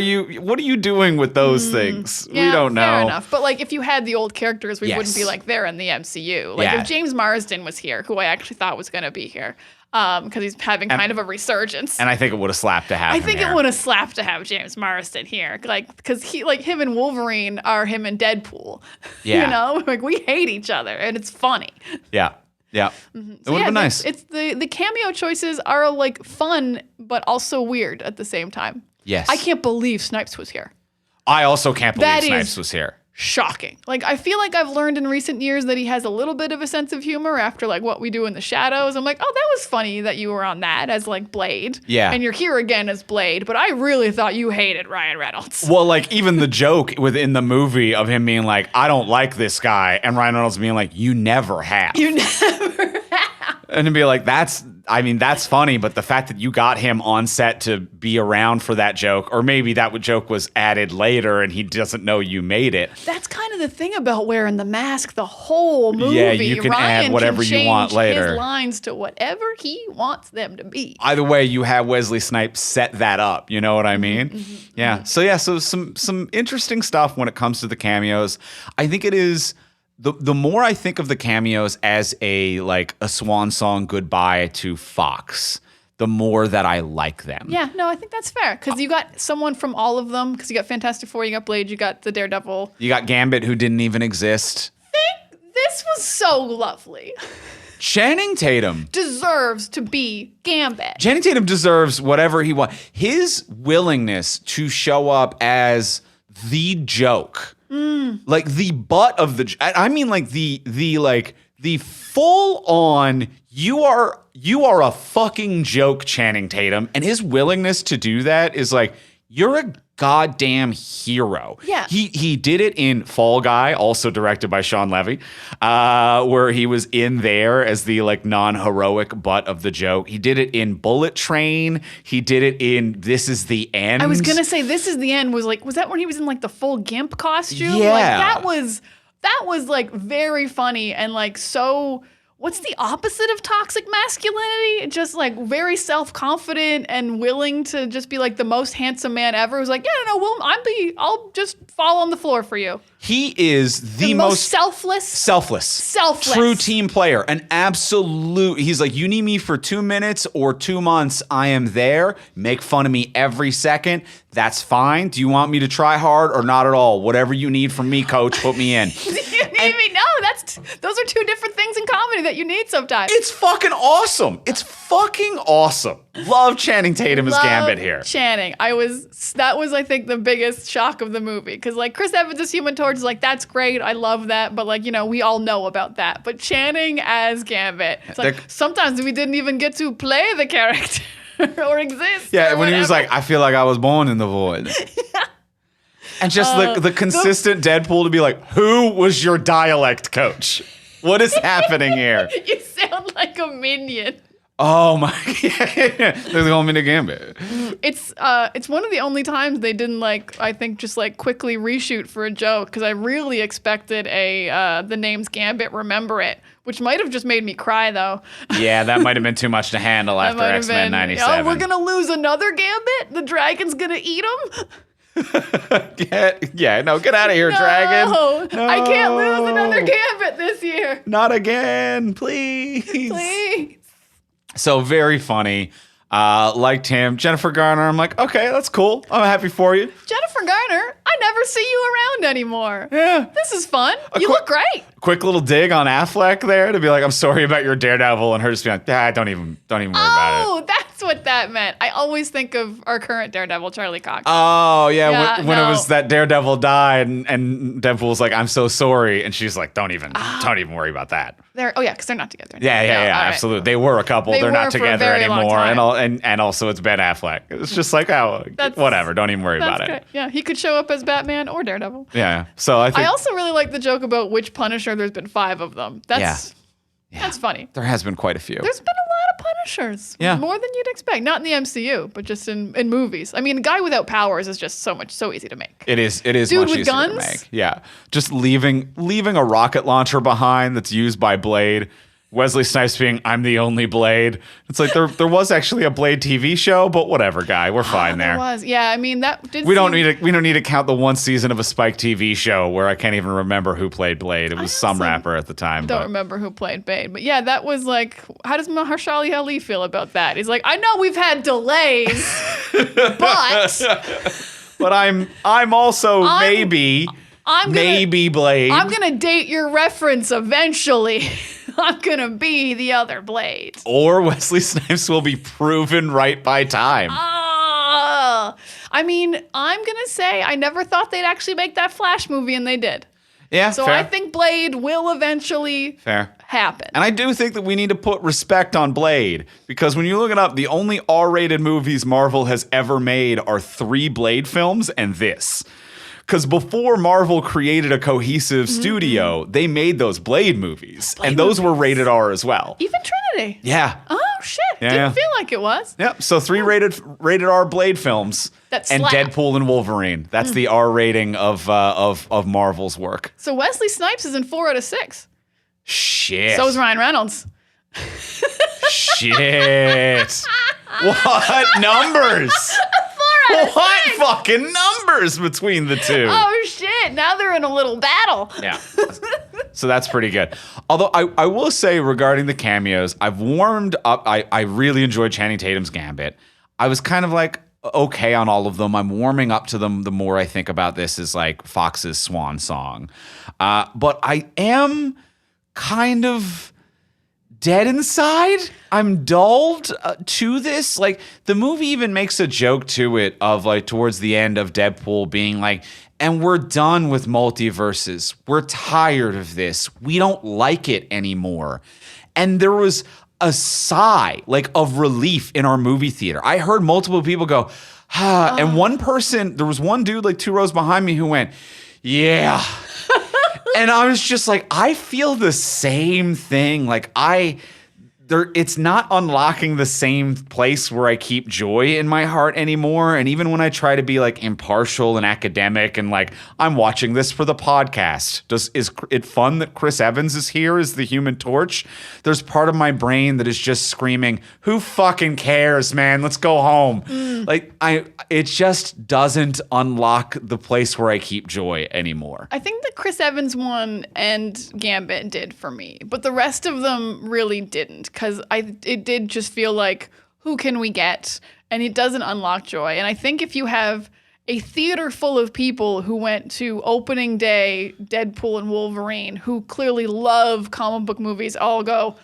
are you doing with those things? Yeah, we don't know. Fair enough. But like, if you had the old characters, we wouldn't be like, they're in the MCU. Like, if James Marsden was here, who I actually thought was going to be here, because he's having kind of a resurgence. And I think it would have slapped to have him it would have slapped to have James Marsden here. Like, because him and Wolverine are him and Deadpool. Yeah. Like, we hate each other and it's funny. Yeah. Yeah. Mm-hmm. It would have been nice. It's the cameo choices are like fun, but also weird at the same time. Yes. I can't believe Snipes was here. I also can't believe Snipes was here. shocking. Like, I feel like I've learned in recent years that he has a little bit of a sense of humor after like What We Do in the Shadows. I'm like, oh, that was funny that you were on that as like Blade. Yeah. And you're here again as Blade, but I really thought you hated Ryan Reynolds. Well, like even the joke within the movie of him being like, I don't like this guy, and Ryan Reynolds being like, you never have. You never have. And to be like, that's funny, but the fact that you got him on set to be around for that joke, or maybe that joke was added later and he doesn't know you made it. That's kind of the thing about wearing the mask the whole movie. Yeah, you can Ryan add whatever can you want change later. his lines to whatever he wants them to be. Either way, you have Wesley Snipes set that up. You know what I mean? Yeah. So some interesting stuff when it comes to the cameos. I think it is the more I think of the cameos as a swan song goodbye to Fox, the more that I like them. Yeah, no, I think that's fair because you got someone from all of them. Because you got Fantastic Four, you got Blade, you got the Daredevil, you got Gambit, who didn't even exist. This was so lovely. Channing Tatum Deserves to be Gambit. Channing Tatum deserves whatever he wants. His willingness to show up as the joke, like the butt of the. I mean, like the full on. You are a fucking joke, Channing Tatum, and his willingness to do that is like, you're a goddamn hero. Yeah. He did it in Fall Guy, also directed by Sean Levy, where he was in there as the non-heroic butt of the joke. He did it in Bullet Train. He did it in This Is the End. I was gonna say This Is the End was that when he was in the full GIMP costume? Yeah. That was very funny and so. What's the opposite of toxic masculinity? Just very self-confident and willing to just be the most handsome man ever. Who's I'll just fall on the floor for you. He is the most selfless, true team player. An absolute. He's like, you need me for 2 minutes or 2 months. I am there. Make fun of me every second. That's fine. Do you want me to try hard or not at all? Whatever you need from me, coach, put me in. No, those are two different things in comedy that you need sometimes. It's fucking awesome. It's fucking awesome. Love Channing Tatum as Gambit here. Channing. That was I think the biggest shock of the movie because Chris Evans as Human Torch is that's great. I love that, but we all know about that. But Channing as Gambit, it's sometimes we didn't even get to play the character or exist. Yeah, or when he was whatever. I feel like I was born in the void. And just the consistent Deadpool to be like, who was your dialect coach? What is happening here? You sound like a minion. Oh my! They're calling me the Gambit. It's one of the only times they didn't I think just quickly reshoot for a joke because I really expected the name's Gambit, remember it, which might have just made me cry though. Yeah, that might have been too much to handle after X-Men '97. Oh, we're gonna lose another Gambit. The dragon's gonna eat him. Get out of here, dragon. No, I can't lose another Gambit this year. Not again, please. Please. So very funny. Liked him. Jennifer Garner, I'm like, okay, that's cool. I'm happy for you. Jennifer Garner, I never see you around anymore. Yeah. This is fun. You look great. Quick little dig on Affleck there to be like, I'm sorry about your Daredevil, and her just being like, don't even worry about it. Oh, that's what that meant. I always think of our current Daredevil, Charlie Cox. Oh, yeah. When it was that Daredevil died and Deadpool's like, I'm so sorry. And she's like, don't even worry about that. Because they're not together Yeah, anymore. absolutely. Right. They were a couple. They're not together anymore. And also it's Ben Affleck. It's just whatever. Don't even worry about it. Yeah, he could show up as Batman or Daredevil. Yeah. So I also really like the joke about which Punisher. There's been 5 of them. That's funny. There has been quite a few. There's been a lot of Punishers. Yeah. More than you'd expect. Not in the MCU, but just in movies. I mean, a guy without powers is just so easy to make. It is Dude much with easier guns? to make. Yeah. Just leaving a rocket launcher behind that's used by Blade. Wesley Snipes being, I'm the only Blade. It's like there was actually a Blade TV show, but whatever, guy. We're fine there. There was. Yeah, I mean, that did we don't need to count the one season of a Spike TV show where I can't even remember who played Blade. It was some rapper at the time. I don't remember who played Blade. But yeah, that was how does Mahershala Ali feel about that? He's like, I know we've had delays, but I'm also maybe Blade. I'm going to date your reference eventually. I'm going to be the other Blade. Or Wesley Snipes will be proven right by time. I I mean, I'm going to say I never thought they'd actually make that Flash movie, and they did. Yeah, So fair. I think Blade will eventually happen. And I do think that we need to put respect on Blade, because when you look it up, the only R-rated movies Marvel has ever made are 3 Blade films and this. Because before Marvel created a cohesive studio, they made those Blade movies. And those were rated R as well. Even Trinity. Yeah. Oh, shit. Yeah, Didn't yeah. feel like it was. Yep. So 3 rated R Blade films. That and slap. Deadpool and Wolverine. That's the R rating of Marvel's work. So Wesley Snipes is in 4 out of 6. Shit. So is Ryan Reynolds. Shit. What numbers? What fucking numbers between the two? Oh, shit. Now they're in a little battle. Yeah. So that's pretty good. Although I will say regarding the cameos, I've warmed up. I really enjoyed Channing Tatum's Gambit. I was kind of like, okay on all of them. I'm warming up to them the more I think about this as like Fox's swan song. But I am kind of dead inside. I'm dulled to this. Like, the movie even makes a joke to it of like towards the end of Deadpool being like, and we're done with multiverses. We're tired of this. We don't like it anymore. And there was a sigh like of relief in our movie theater. I heard multiple people go, and one person, there was one dude like 2 rows behind me who went, yeah. And I was just like, I feel the same thing. Like it's not unlocking the same place where I keep joy in my heart anymore. And even when I try to be like impartial and academic and like, I'm watching this for the podcast. Is it fun that Chris Evans is here as the Human Torch? There's part of my brain that is just screaming, who fucking cares, man? Let's go home. Like it just doesn't unlock the place where I keep joy anymore. I think the Chris Evans one and Gambit did for me, but the rest of them really didn't, because it did just feel like, who can we get? And it doesn't unlock joy. And I think if you have a theater full of people who went to opening day Deadpool and Wolverine, who clearly love comic book movies, all go,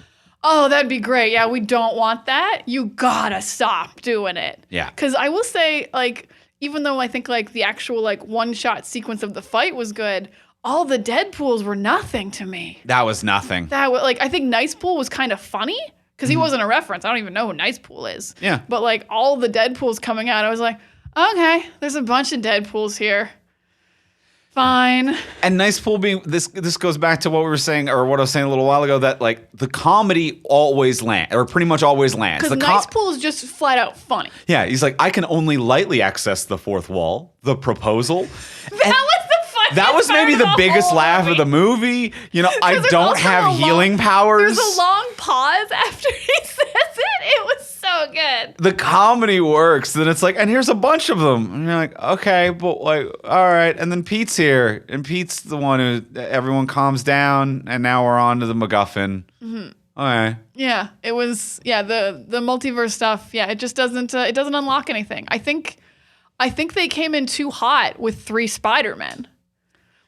oh, that'd be great. Yeah, we don't want that. You gotta stop doing it. Yeah. Because I will say, like, even though I think like the actual like one-shot sequence of the fight was good, all the Deadpools were nothing to me. That was nothing. That was like, I think Nice Pool was kind of funny because he wasn't a reference. I don't even know who Nice Pool is. Yeah. But like all the Deadpools coming out, I was like, okay, there's a bunch of Deadpools here. Fine. And Nice Pool being this goes back to what we were saying, or what I was saying a little while ago, that like the comedy always lands, or pretty much always lands. Because Nice Pool is just flat out funny. Yeah, he's like, I can only lightly access the fourth wall, the proposal. That was the funniest That was maybe part the of biggest whole laugh of movie. the movie. You know, I There's don't also have a long- healing powers. There's a long pause after he says it. It was so good. The comedy works. Then it's like, and here's a bunch of them. And you're like, okay, but like, all right. And then Pete's here. And Pete's the one who everyone calms down. And now we're on to the MacGuffin. Mm-hmm. Okay. Yeah, it was. Yeah, the multiverse stuff. Yeah, it just doesn't. It doesn't unlock anything. I think they came in too hot with 3 Spider-Men.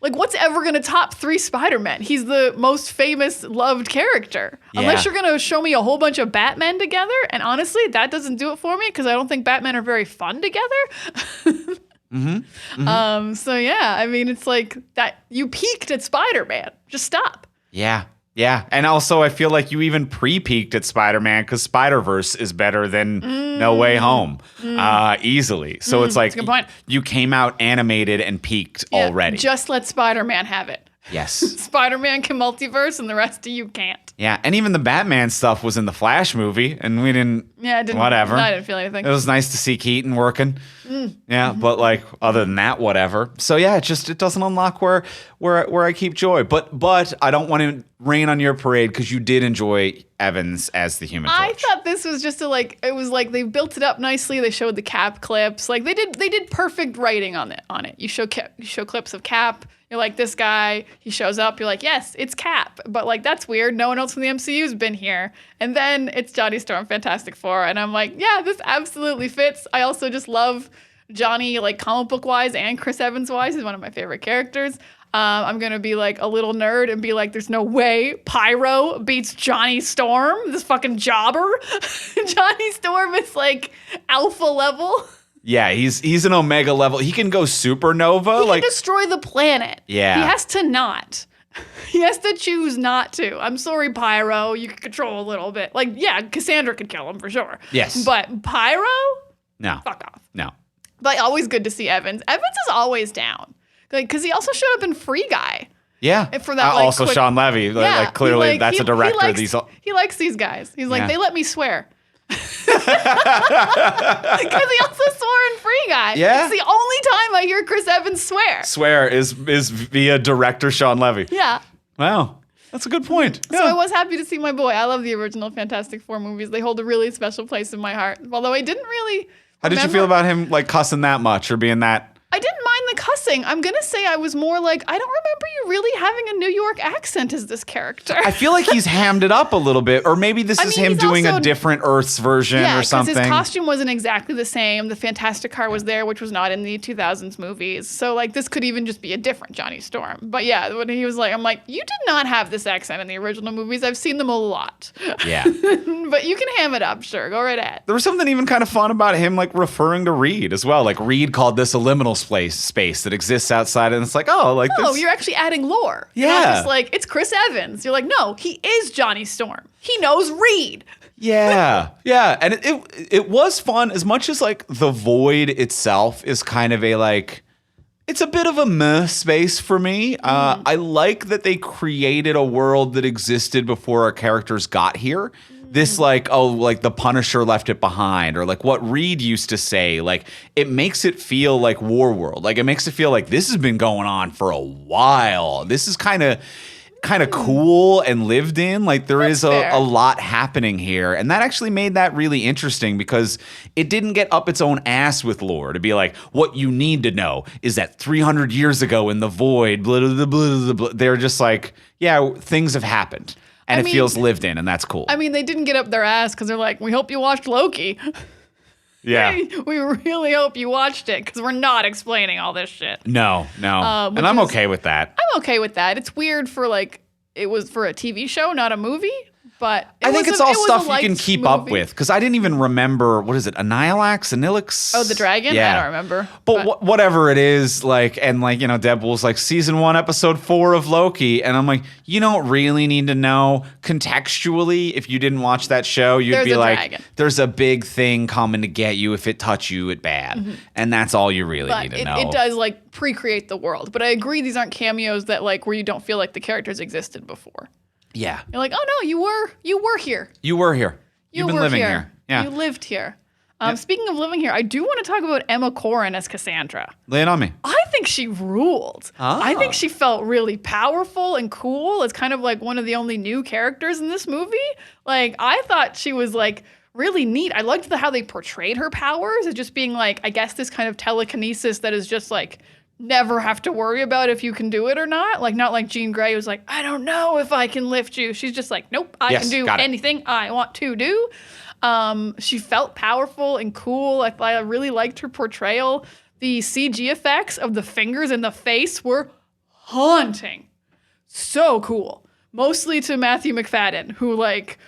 Like, what's ever going to top 3 Spider-Men? He's the most famous, loved character. Yeah. Unless you're going to show me a whole bunch of Batmen together. And honestly, that doesn't do it for me because I don't think Batmen are very fun together. So, yeah, I mean, it's like that. You peaked at Spider-Man. Just stop. Yeah. Yeah. And also, I feel like you even pre-peaked at Spider-Man because Spider-Verse is better than No Way Home easily. So it's like a good point. you came out animated and peaked already. Just let Spider-Man have it. Yes. Spider-Man can multiverse and the rest of you can't. Yeah. And even the Batman stuff was in the Flash movie and we didn't. Yeah, I didn't. Whatever. I didn't feel anything. It was nice to see Keaton working. Yeah, but like other than that, whatever. So yeah, it doesn't unlock where I keep joy. But I don't want to rain on your parade because you did enjoy Evans as the Human Torch. I thought this was just it was like they built it up nicely. They showed the Cap clips. Like they did perfect writing on it. You show clips of Cap. You're like, this guy, he shows up. You're like, yes, it's Cap. But like, that's weird. No one else from the MCU's been here. And then it's Johnny Storm, Fantastic Four. And I'm like, yeah, this absolutely fits. I also just love Johnny, like comic book wise and Chris Evans wise. He's one of my favorite characters. I'm going to be like a little nerd and be like, there's no way Pyro beats Johnny Storm, this fucking jobber. Johnny Storm is like alpha level. Yeah, he's an Omega level. He can go supernova. He can destroy the planet. Yeah. He has to not. He has to choose not to. I'm sorry, Pyro. You can control a little bit. Like, yeah, Cassandra could kill him for sure. Yes. But Pyro? No. Fuck off. No. But always good to see Evans. Evans is always down. Because he also showed up in Free Guy. Yeah. And for that, also Sean Levy. Clearly, that's a director. He likes these guys. He's like, they let me swear. Because he also swore in Free Guy. Yeah. It's the only time I hear Chris Evans swear. Swear is via director Sean Levy. Yeah. Wow. That's a good point. So I was happy to see my boy. I love the original Fantastic Four movies. They hold a really special place in my heart. Although I didn't really How did you feel about him like cussing that much or being that? I didn't mind the cussing. I'm going to say I was more like, I don't remember you really having a New York accent as this character. I feel like he's hammed it up a little bit. Or maybe this is him doing a different Earth's version or something. His costume wasn't exactly the same. The Fantastic Car was there, which was not in the 2000s movies. So, like, this could even just be a different Johnny Storm. But yeah, when he was like, I'm like, you did not have this accent in the original movies. I've seen them a lot. Yeah. But you can ham it up, sure. Go right ahead. There was something even kind of fun about him, like, referring to Reed as well. Like, Reed called this a liminal space that exists outside, and it's like, this. You're actually adding lore. Yeah. You're not just like, it's Chris Evans. You're like, no, he is Johnny Storm. He knows Reed. Yeah. Yeah. And it was fun as much as, like, the void itself is kind of a, like, it's a bit of a meh space for me. I like that they created a world that existed before our characters got here. This like the Punisher left it behind, or like what Reed used to say. Like, it makes it feel like Warworld. Like, it makes it feel like this has been going on for a while. This is kind of cool and lived in. Like, there is a lot happening here. And that actually made that really interesting because it didn't get up its own ass with lore to be like, what you need to know is that 300 years ago in the void, blah, blah, blah, blah, blah. They're just like, yeah, things have happened. And it feels lived in, and that's cool. I mean, they didn't get up their ass because they're like, we hope you watched Loki. Yeah. We really hope you watched it because we're not explaining all this shit. No. And I'm okay with that. I'm okay with that. It's weird for like, it was for a TV show, not a movie. But I think it's all stuff you can keep up with because I didn't even remember, what is it, Anilix? Oh, the dragon? Yeah. I don't remember. But whatever it is, like, and like, you know, Deadpool's like season 1, episode 4 of Loki. And I'm like, you don't really need to know contextually. If you didn't watch that show, you'd be like, dragon. There's a big thing coming to get you. If it touch you, it bad. Mm-hmm. And that's all you really need to know. It does like pre-create the world. But I agree, these aren't cameos that like where you don't feel like the characters existed before. Yeah. You're like, oh no, you were here. You were here. You've been living here. Yeah. You lived here. Speaking of living here, I do want to talk about Emma Corrin as Cassandra. Lay it on me. I think she ruled. I think she felt really powerful and cool. It's kind of like one of the only new characters in this movie. Like, I thought she was like really neat. I liked how they portrayed her powers as just being like, I guess this kind of telekinesis that is just like, never have to worry about if you can do it or not. Like, not like Jean Grey who's like, I don't know if I can lift you. She's just like, nope, I can do anything I want to do. She felt powerful and cool. I really liked her portrayal. The CG effects of the fingers in the face were haunting. So cool. Mostly to Matthew McFadden, who like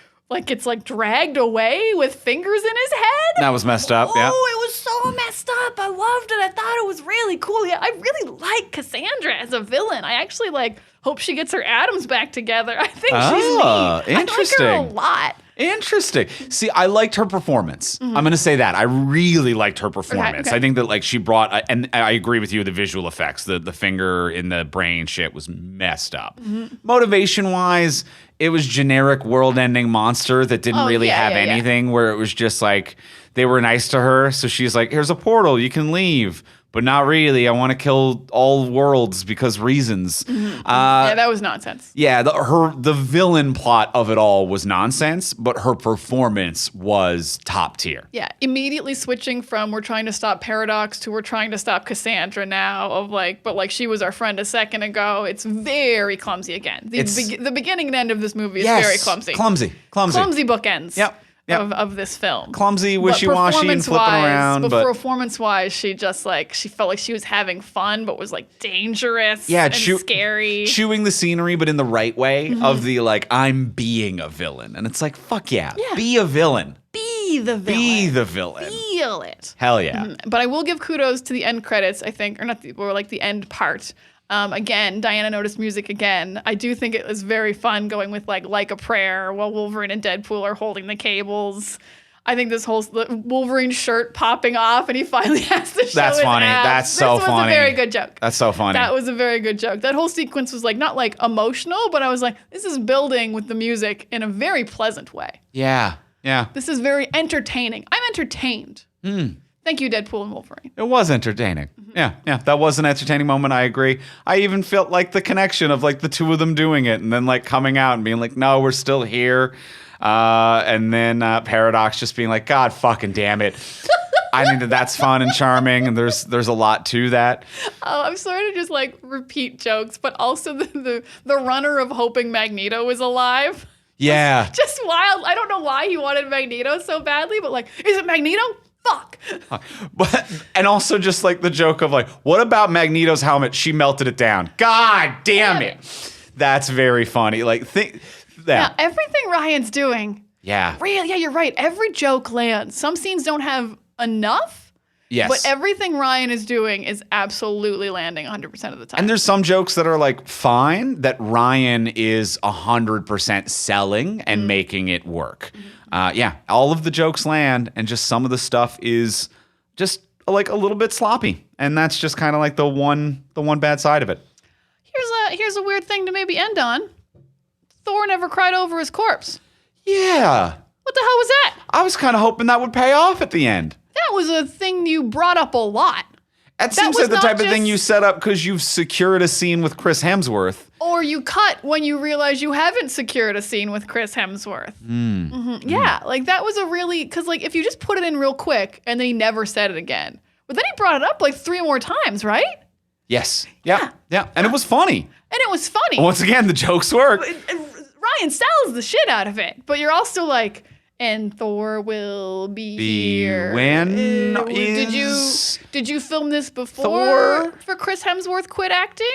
gets like dragged away with fingers in his head. That was messed up. Yeah. Oh, it was so messed up. I loved it. I thought it was really cool. Yeah, I really like Cassandra as a villain. I actually like hope she gets her atoms back together. I think she's neat. Interesting. I like her a lot. Interesting. See, I liked her performance. I'm going to say that. I really liked her performance. Okay. I think that like she brought, and I agree with you, the visual effects, the finger in the brain shit was messed up. Mm-hmm. Motivation-wise, it was generic world-ending monster that didn't really have anything, where it was just like, they were nice to her. So she's like, here's a portal, you can leave. But not really. I want to kill all worlds because reasons. Mm-hmm. Yeah, that was nonsense. Yeah, the villain plot of it all was nonsense, but her performance was top tier. Yeah, immediately switching from we're trying to stop Paradox to we're trying to stop Cassandra now of like, but like she was our friend a second ago. It's very clumsy again. The beginning and end of this movie is very clumsy. Clumsy bookends. Yep. Of this film. Clumsy, wishy-washy, and flipping around. But performance-wise, she just like, she felt like she was having fun, but was like dangerous and scary. Chewing the scenery, but in the right way of the like, I'm being a villain. And it's like, fuck yeah. Be a villain. Be be the villain. Be the villain. Feel it. Hell yeah. But I will give kudos to the end credits, I think, or like the end part. Again, Diana noticed music again. I do think it was very fun going with like a prayer while Wolverine and Deadpool are holding the cables. I think this whole Wolverine shirt popping off and he finally has to show That's his funny. abs. That's so funny. This was a very good joke. That's so funny. That was a very good joke. That whole sequence was like not like emotional, but I was like, this is building with the music in a very pleasant way. Yeah. Yeah. This is very entertaining. I'm entertained. Thank you, Deadpool and Wolverine. It was entertaining. Yeah. That was an entertaining moment. I agree. I even felt like the connection of like the two of them doing it and then like coming out and being like, no, we're still here. And then Paradox just being like, God fucking damn it. I think that's fun and charming, and there's a lot to that. Oh, I'm sorry to just like repeat jokes, but also the runner of hoping Magneto was alive. Yeah. Just wild. I don't know why he wanted Magneto so badly, but like, is it Magneto? Fuck. And also just like the joke of like, what about Magneto's helmet? She melted it down. God damn it. That's very funny. Like, think that. Yeah, everything Ryan's doing. Yeah. Really? Yeah, you're right. Every joke lands. Some scenes don't have enough. Yes. But everything Ryan is doing is absolutely landing 100% of the time. And there's some jokes that are like fine that Ryan is 100% selling and making it work. Yeah, all of the jokes land, and just some of the stuff is just like a little bit sloppy, and that's just kind of like the one bad side of it. Here's a weird thing to maybe end on. Thor never cried over his corpse. Yeah. What the hell was that? I was kind of hoping that would pay off at the end. That was a thing you brought up a lot. That seems was like the not type of just- thing you set up because you've secured a scene with Chris Hemsworth. Or you cut when you realize you haven't secured a scene with Chris Hemsworth. Yeah, like that was a really, because like if you just put it in real quick and then he never said it again. But then he brought it up like 3 more times, right? Yes. Yeah. And it was funny. And it was funny. Once again, the jokes work. And Ryan sells the shit out of it. But you're also like, and Thor will be here. When Did you film this before for Chris Hemsworth quit acting?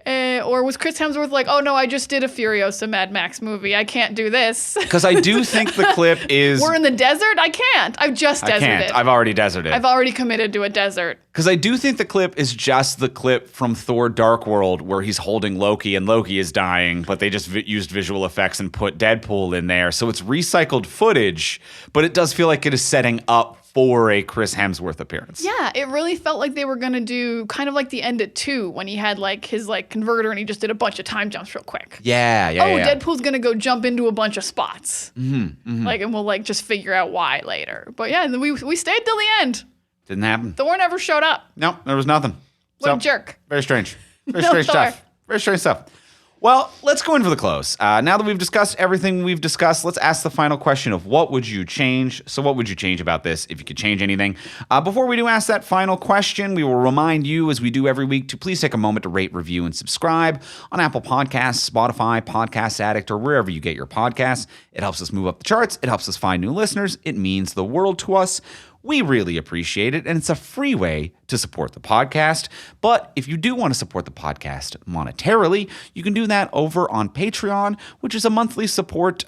Or was Chris Hemsworth like, oh no, I just did a Furiosa Mad Max movie. I can't do this. Because I do think the clip is... We're in the desert? I can't. I've just deserted. I've already deserted. I've already committed to a desert. Because I do think the clip is just the clip from Thor Dark World where he's holding Loki and Loki is dying, but they just used visual effects and put Deadpool in there. So it's recycled footage, but it does feel like it is setting up for a Chris Hemsworth appearance. Yeah, it really felt like they were going to do kind of like the end at 2 when he had like his like converter and he just did a bunch of time jumps real quick. Yeah. Deadpool's going to go jump into a bunch of spots. Like, and we'll like just figure out why later. But yeah, we stayed till the end. Didn't happen. Thor never showed up. No, there was nothing. What a jerk. Very strange. Very No strange Thor. stuff. Very strange stuff. Well, let's go in for the close. Now that we've discussed everything we've discussed, let's ask the final question of what would you change? So what would you change about this if you could change anything? Before we do ask that final question, we will remind you, as we do every week, to please take a moment to rate, review, and subscribe on Apple Podcasts, Spotify, Podcast Addict, or wherever you get your podcasts. It helps us move up the charts. It helps us find new listeners. It means the world to us. We really appreciate it, and it's a free way to support the podcast. But if you do want to support the podcast monetarily, you can do that over on Patreon, which is a monthly support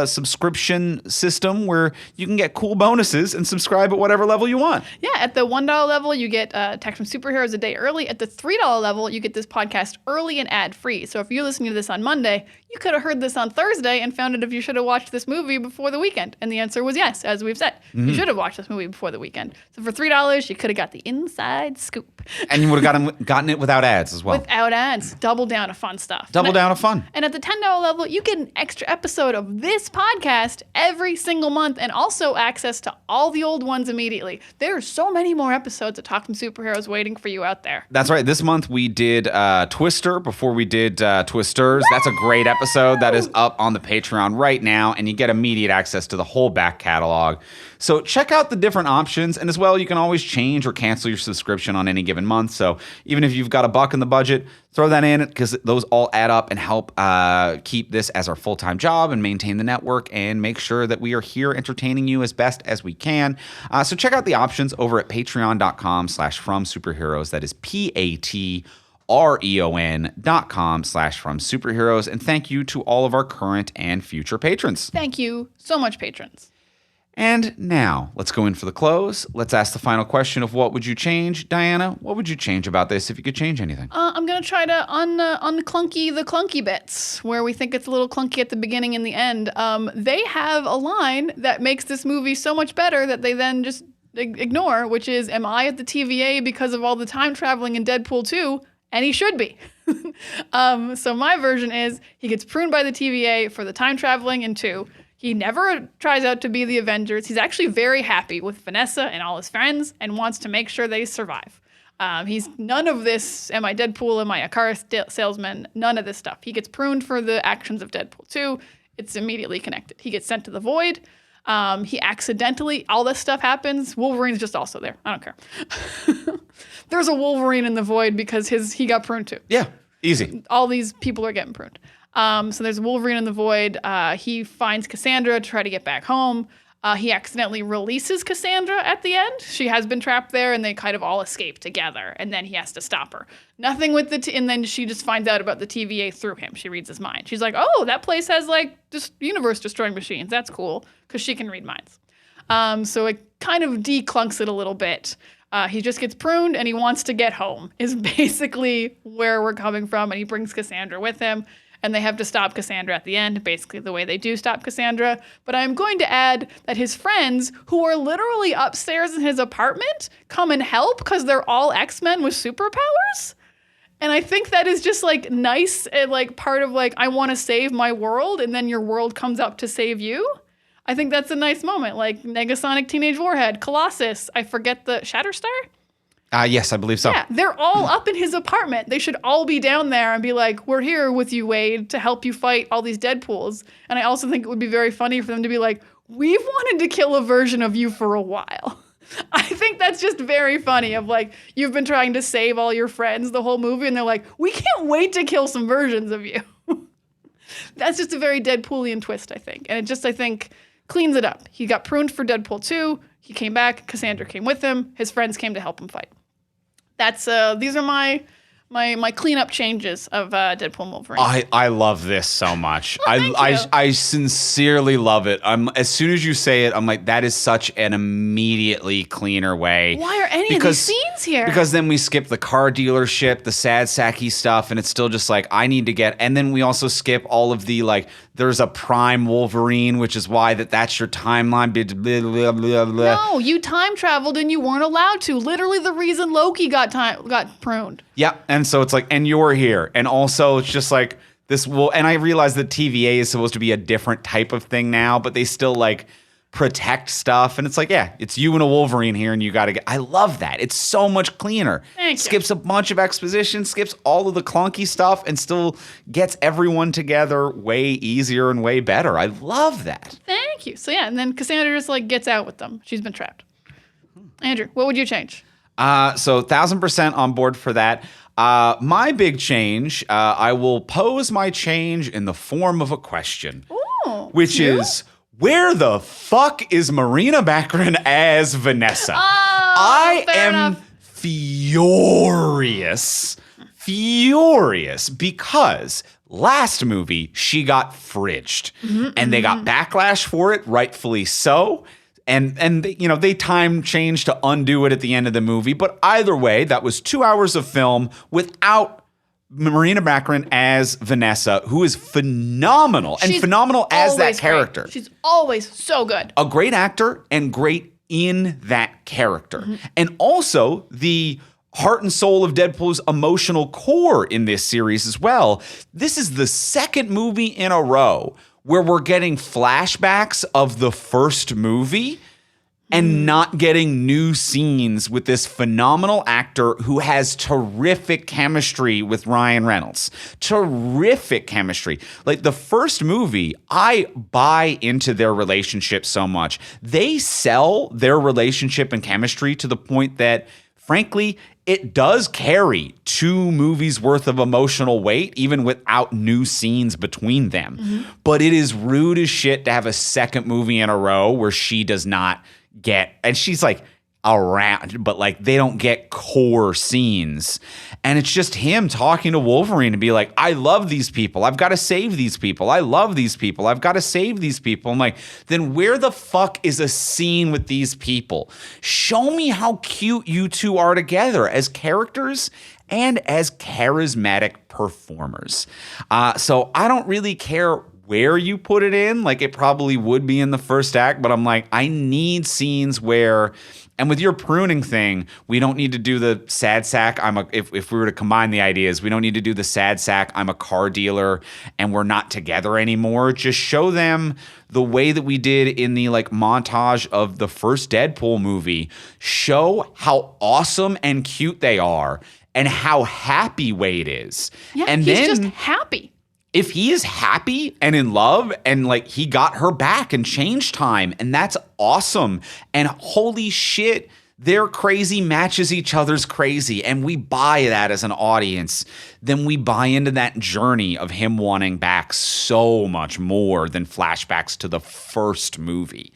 subscription system where you can get cool bonuses and subscribe at whatever level you want. Yeah, at the $1 level, you get Text from Superheroes a day early. At the $3 level, you get this podcast early and ad-free. So if you're listening to this on Monday, you could have heard this on Thursday and found out if you should have watched this movie before the weekend. And the answer was yes, as we've said. You should have watched this movie before the weekend. So for $3, you could have got the inside scoop. And you would have gotten it without ads as well. Without ads. Double down of fun stuff. Double down of fun. And at the $10 level, you get an extra episode of this podcast every single month and also access to all the old ones immediately. There are so many more episodes of Talking Superheroes waiting for you out there. That's right. This month we did Twister before we did Twisters. That's a great episode that is up on the Patreon right now, and you get immediate access to the whole back catalog. So check out the different options, and as well, you can always change or cancel your subscription on any given month. So even if you've got $1 in the budget, throw that in because those all add up and help keep this as our full-time job and maintain the network and make sure that we are here entertaining you as best as we can. So check out the options over at patreon.com/fromsuperheroes. That is patreon.com/fromsuperheroes. And thank you to all of our current and future patrons. Thank you so much, patrons. And now, let's go in for the close. Let's ask the final question of what would you change? Diana, what would you change about this if you could change anything? I'm going to try to unclunky the clunky bits where we think it's a little clunky at the beginning and the end. They have a line that makes this movie so much better that they then just ignore, which is, am I at the TVA because of all the time traveling in Deadpool 2? And he should be. So my version is he gets pruned by the TVA for the time traveling in 2. He never tries out to be the Avengers. He's actually very happy with Vanessa and all his friends and wants to make sure they survive. He's none of this, am I Deadpool, am I a car salesman, none of this stuff. He gets pruned for the actions of Deadpool 2. It's immediately connected. He gets sent to the Void. He accidentally, all this stuff happens. Wolverine's just also there. I don't care. There's a Wolverine in the Void because he got pruned too. Yeah, easy. All these people are getting pruned. So there's Wolverine in the Void. He finds Cassandra to try to get back home. He accidentally releases Cassandra at the end. She has been trapped there, and they kind of all escape together. And then he has to stop her. Nothing with and then she just finds out about the TVA through him. She reads his mind. She's like, oh, that place has like just universe-destroying machines. That's cool, because she can read minds. So it kind of declunks it a little bit. He just gets pruned, and he wants to get home, is basically where we're coming from. And he brings Cassandra with him. And they have to stop Cassandra at the end, basically the way they do stop Cassandra. But I'm going to add that his friends, who are literally upstairs in his apartment, come and help because they're all X-Men with superpowers. And I think that is just like nice and like part of like, I want to save my world, and then your world comes up to save you. I think that's a nice moment. Like Negasonic Teenage Warhead, Colossus, I forget the Shatterstar? Yes, I believe so. Yeah, they're all up in his apartment. They should all be down there and be like, we're here with you, Wade, to help you fight all these Deadpools. And I also think it would be very funny for them to be like, we've wanted to kill a version of you for a while. I think that's just very funny of like, you've been trying to save all your friends the whole movie, and they're like, we can't wait to kill some versions of you. That's just a very Deadpoolian twist, I think. And it just, I think, cleans it up. He got pruned for Deadpool 2. He came back. Cassandra came with him. His friends came to help him fight. That's these are my cleanup changes of Deadpool and Wolverine. I love this so much. Well, thank you. I sincerely love it. As soon as you say it, I'm like, that is such an immediately cleaner way. Why are any of these scenes here? Because then we skip the car dealership, the sad sacky stuff, and it's still just like, I need to get, and then we also skip all of the like, there's a prime Wolverine, which is why that's your timeline. Blah, blah, blah, blah. No, you time traveled and you weren't allowed to. Literally the reason Loki got pruned. Yeah, and so it's like, and you're here. And also it's just like, this will, and I realize that TVA is supposed to be a different type of thing now, but they still like protect stuff. And it's like, yeah, it's you and a Wolverine here, and you got to get, I love that. It's so much cleaner. Thank you. Skips a bunch of exposition, skips all of the clunky stuff, and still gets everyone together way easier and way better. I love that. Thank you. So yeah, and then Cassandra just like gets out with them. She's been trapped. Andrew, what would you change? So 1,000% on board for that. My big change, I will pose my change in the form of a question, which is, where the fuck is Marina Baccarin as Vanessa? I am furious because last movie she got fridged, and they got backlash for it, rightfully so. And you know, they time changed to undo it at the end of the movie. But either way, that was 2 hours of film without Marina Baccarin as Vanessa, who is phenomenal. And phenomenal as that character. She's always so good. A great actor and great in that character. And also the heart and soul of Deadpool's emotional core in this series as well. This is the second movie in a row where we're getting flashbacks of the first movie and not getting new scenes with this phenomenal actor who has terrific chemistry with Ryan Reynolds. Terrific chemistry. Like the first movie, I buy into their relationship so much. They sell their relationship and chemistry to the point that, frankly, it does carry 2 movies worth of emotional weight, even without new scenes between them. But it is rude as shit to have a second movie in a row where she does not get, and she's like around, but like they don't get core scenes. And it's just him talking to Wolverine and be like, I love these people. I've got to save these people. I love these people. I've got to save these people. I'm like, then where the fuck is a scene with these people? Show me how cute you two are together as characters and as charismatic performers. So I don't really care where you put it in. Like, it probably would be in the first act, but I'm like, I need scenes where, and with your pruning thing, we don't need to do the sad sack. If we were to combine the ideas, we don't need to do the sad sack, I'm a car dealer and we're not together anymore. Just show them the way that we did in the like montage of the first Deadpool movie. Show how awesome and cute they are and how happy Wade is. Yeah, and he's then, just happy. If he is happy and in love and like he got her back in change time, and that's awesome. And holy shit, their crazy matches each other's crazy. And we buy that as an audience. Then we buy into that journey of him wanting back so much more than flashbacks to the first movie.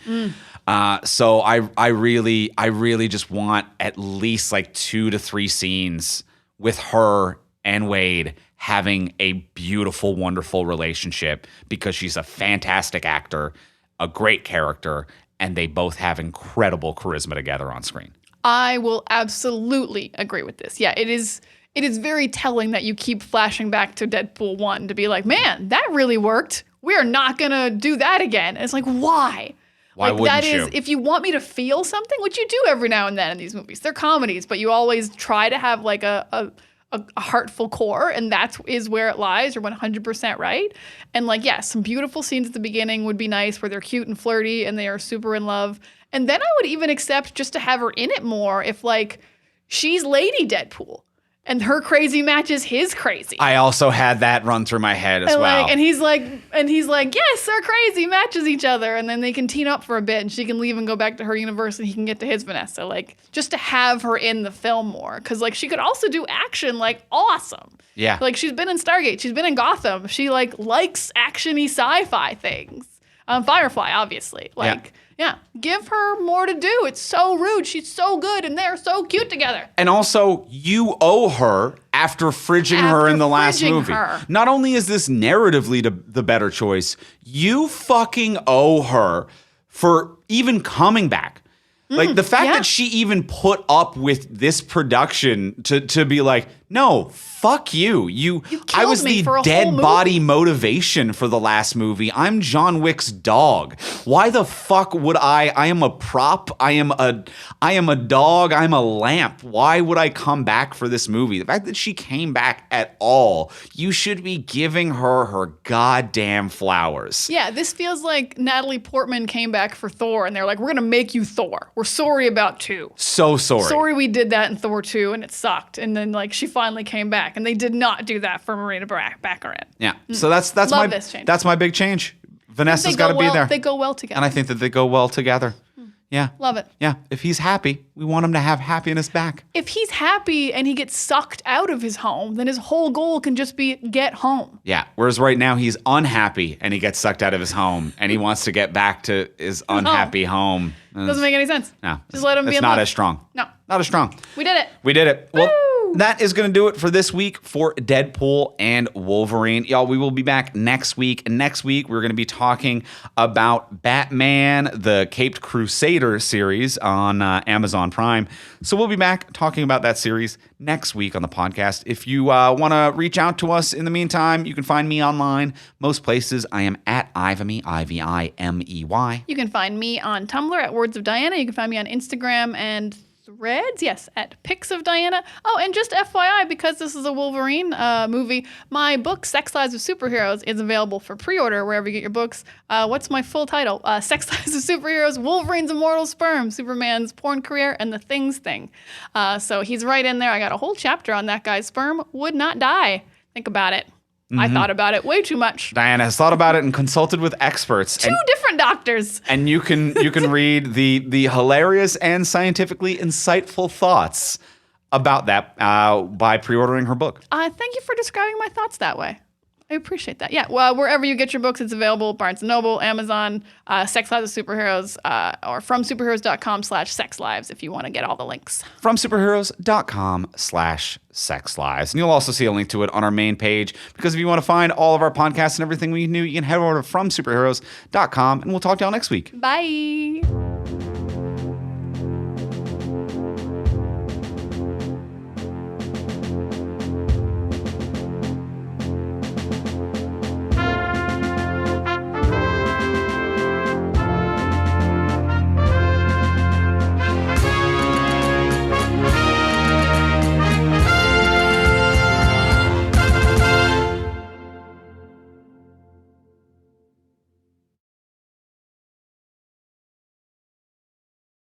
So I really just want at least like 2 to 3 scenes with her and Wade having a beautiful, wonderful relationship, because she's a fantastic actor, a great character, and they both have incredible charisma together on screen. I will absolutely agree with this. Yeah, it is very telling that you keep flashing back to Deadpool 1 to be like, man, that really worked. We are not going to do that again. And it's like, why? Why like, wouldn't that is, you? if you want me to feel something, which you do every now and then in these movies. They're comedies, but you always try to have like a heartful core, and that is where it lies. You're 100% right. And like, yeah, some beautiful scenes at the beginning would be nice where they're cute and flirty and they are super in love. And then I would even accept just to have her in it more if like she's Lady Deadpool and her crazy matches his crazy. I also had that run through my head as well. And he's like, yes, our crazy matches each other, and then they can team up for a bit, and she can leave and go back to her universe, and he can get to his Vanessa. Like, just to have her in the film more, because like she could also do action, like awesome. Yeah, like she's been in Stargate, she's been in Gotham. She like likes actiony sci-fi things. Firefly, obviously. Like, yeah, give her more to do. It's so rude. She's so good, and they're so cute together. And also, you owe her after fridging her in the last movie. Not only is this narratively the better choice, you fucking owe her for even coming back. Like, the fact that she even put up with this production to be like, no, fuck you. I was the dead body motivation for the last movie. I'm John Wick's dog. Why the fuck would I am a prop. I am a dog. I'm a lamp. Why would I come back for this movie? The fact that she came back at all, you should be giving her goddamn flowers. Yeah, this feels like Natalie Portman came back for Thor, and they're like, we're going to make you Thor. We're sorry about 2. So sorry. Sorry we did that in Thor 2, and it sucked. And then like she finally came back, and they did not do that for Marina Baccarin. Yeah, so that's my big change. Vanessa's got to be there. They go well together. And I think that they go well together. Yeah. Love it. Yeah. If he's happy, we want him to have happiness back. If he's happy and he gets sucked out of his home, then his whole goal can just be get home. Yeah. Whereas right now he's unhappy and he gets sucked out of his home and he wants to get back to his unhappy home. Doesn't make any sense. No. Just let him be in love. It's not as strong. No. Not as strong. We did it. We did it. Woo! Well, that is going to do it for this week for Deadpool and Wolverine. Y'all, we will be back next week. And next week, we're going to be talking about Batman, the Caped Crusader series on Amazon Prime. So we'll be back talking about that series next week on the podcast. If you want to reach out to us in the meantime, you can find me online. Most places, I am at Ivimey, Ivimey. You can find me on Tumblr at Words of Diana. You can find me on Instagram and Threads, yes, at Pics of Diana. Oh, and just FYI, because this is a Wolverine movie, my book, Sex Lives of Superheroes, is available for pre-order wherever you get your books. What's my full title? Sex Lives of Superheroes, Wolverine's Immortal Sperm, Superman's Porn Career, and the Things Thing. So he's right in there. I got a whole chapter on that guy's sperm. Would not die. Think about it. Mm-hmm. I thought about it way too much. Diana has thought about it and consulted with experts. Two different doctors. And you can read the hilarious and scientifically insightful thoughts about that by pre-ordering her book. Thank you for describing my thoughts that way. I appreciate that. Yeah, well, wherever you get your books, it's available. Barnes & Noble, Amazon, Sex Lives of Superheroes, or fromsuperheroes.com/sexlives if you want to get all the links. Fromsuperheroes.com/sexlives. And you'll also see a link to it on our main page, because if you want to find all of our podcasts and everything we do, you can head over to fromsuperheroes.com, and we'll talk to y'all next week. Bye.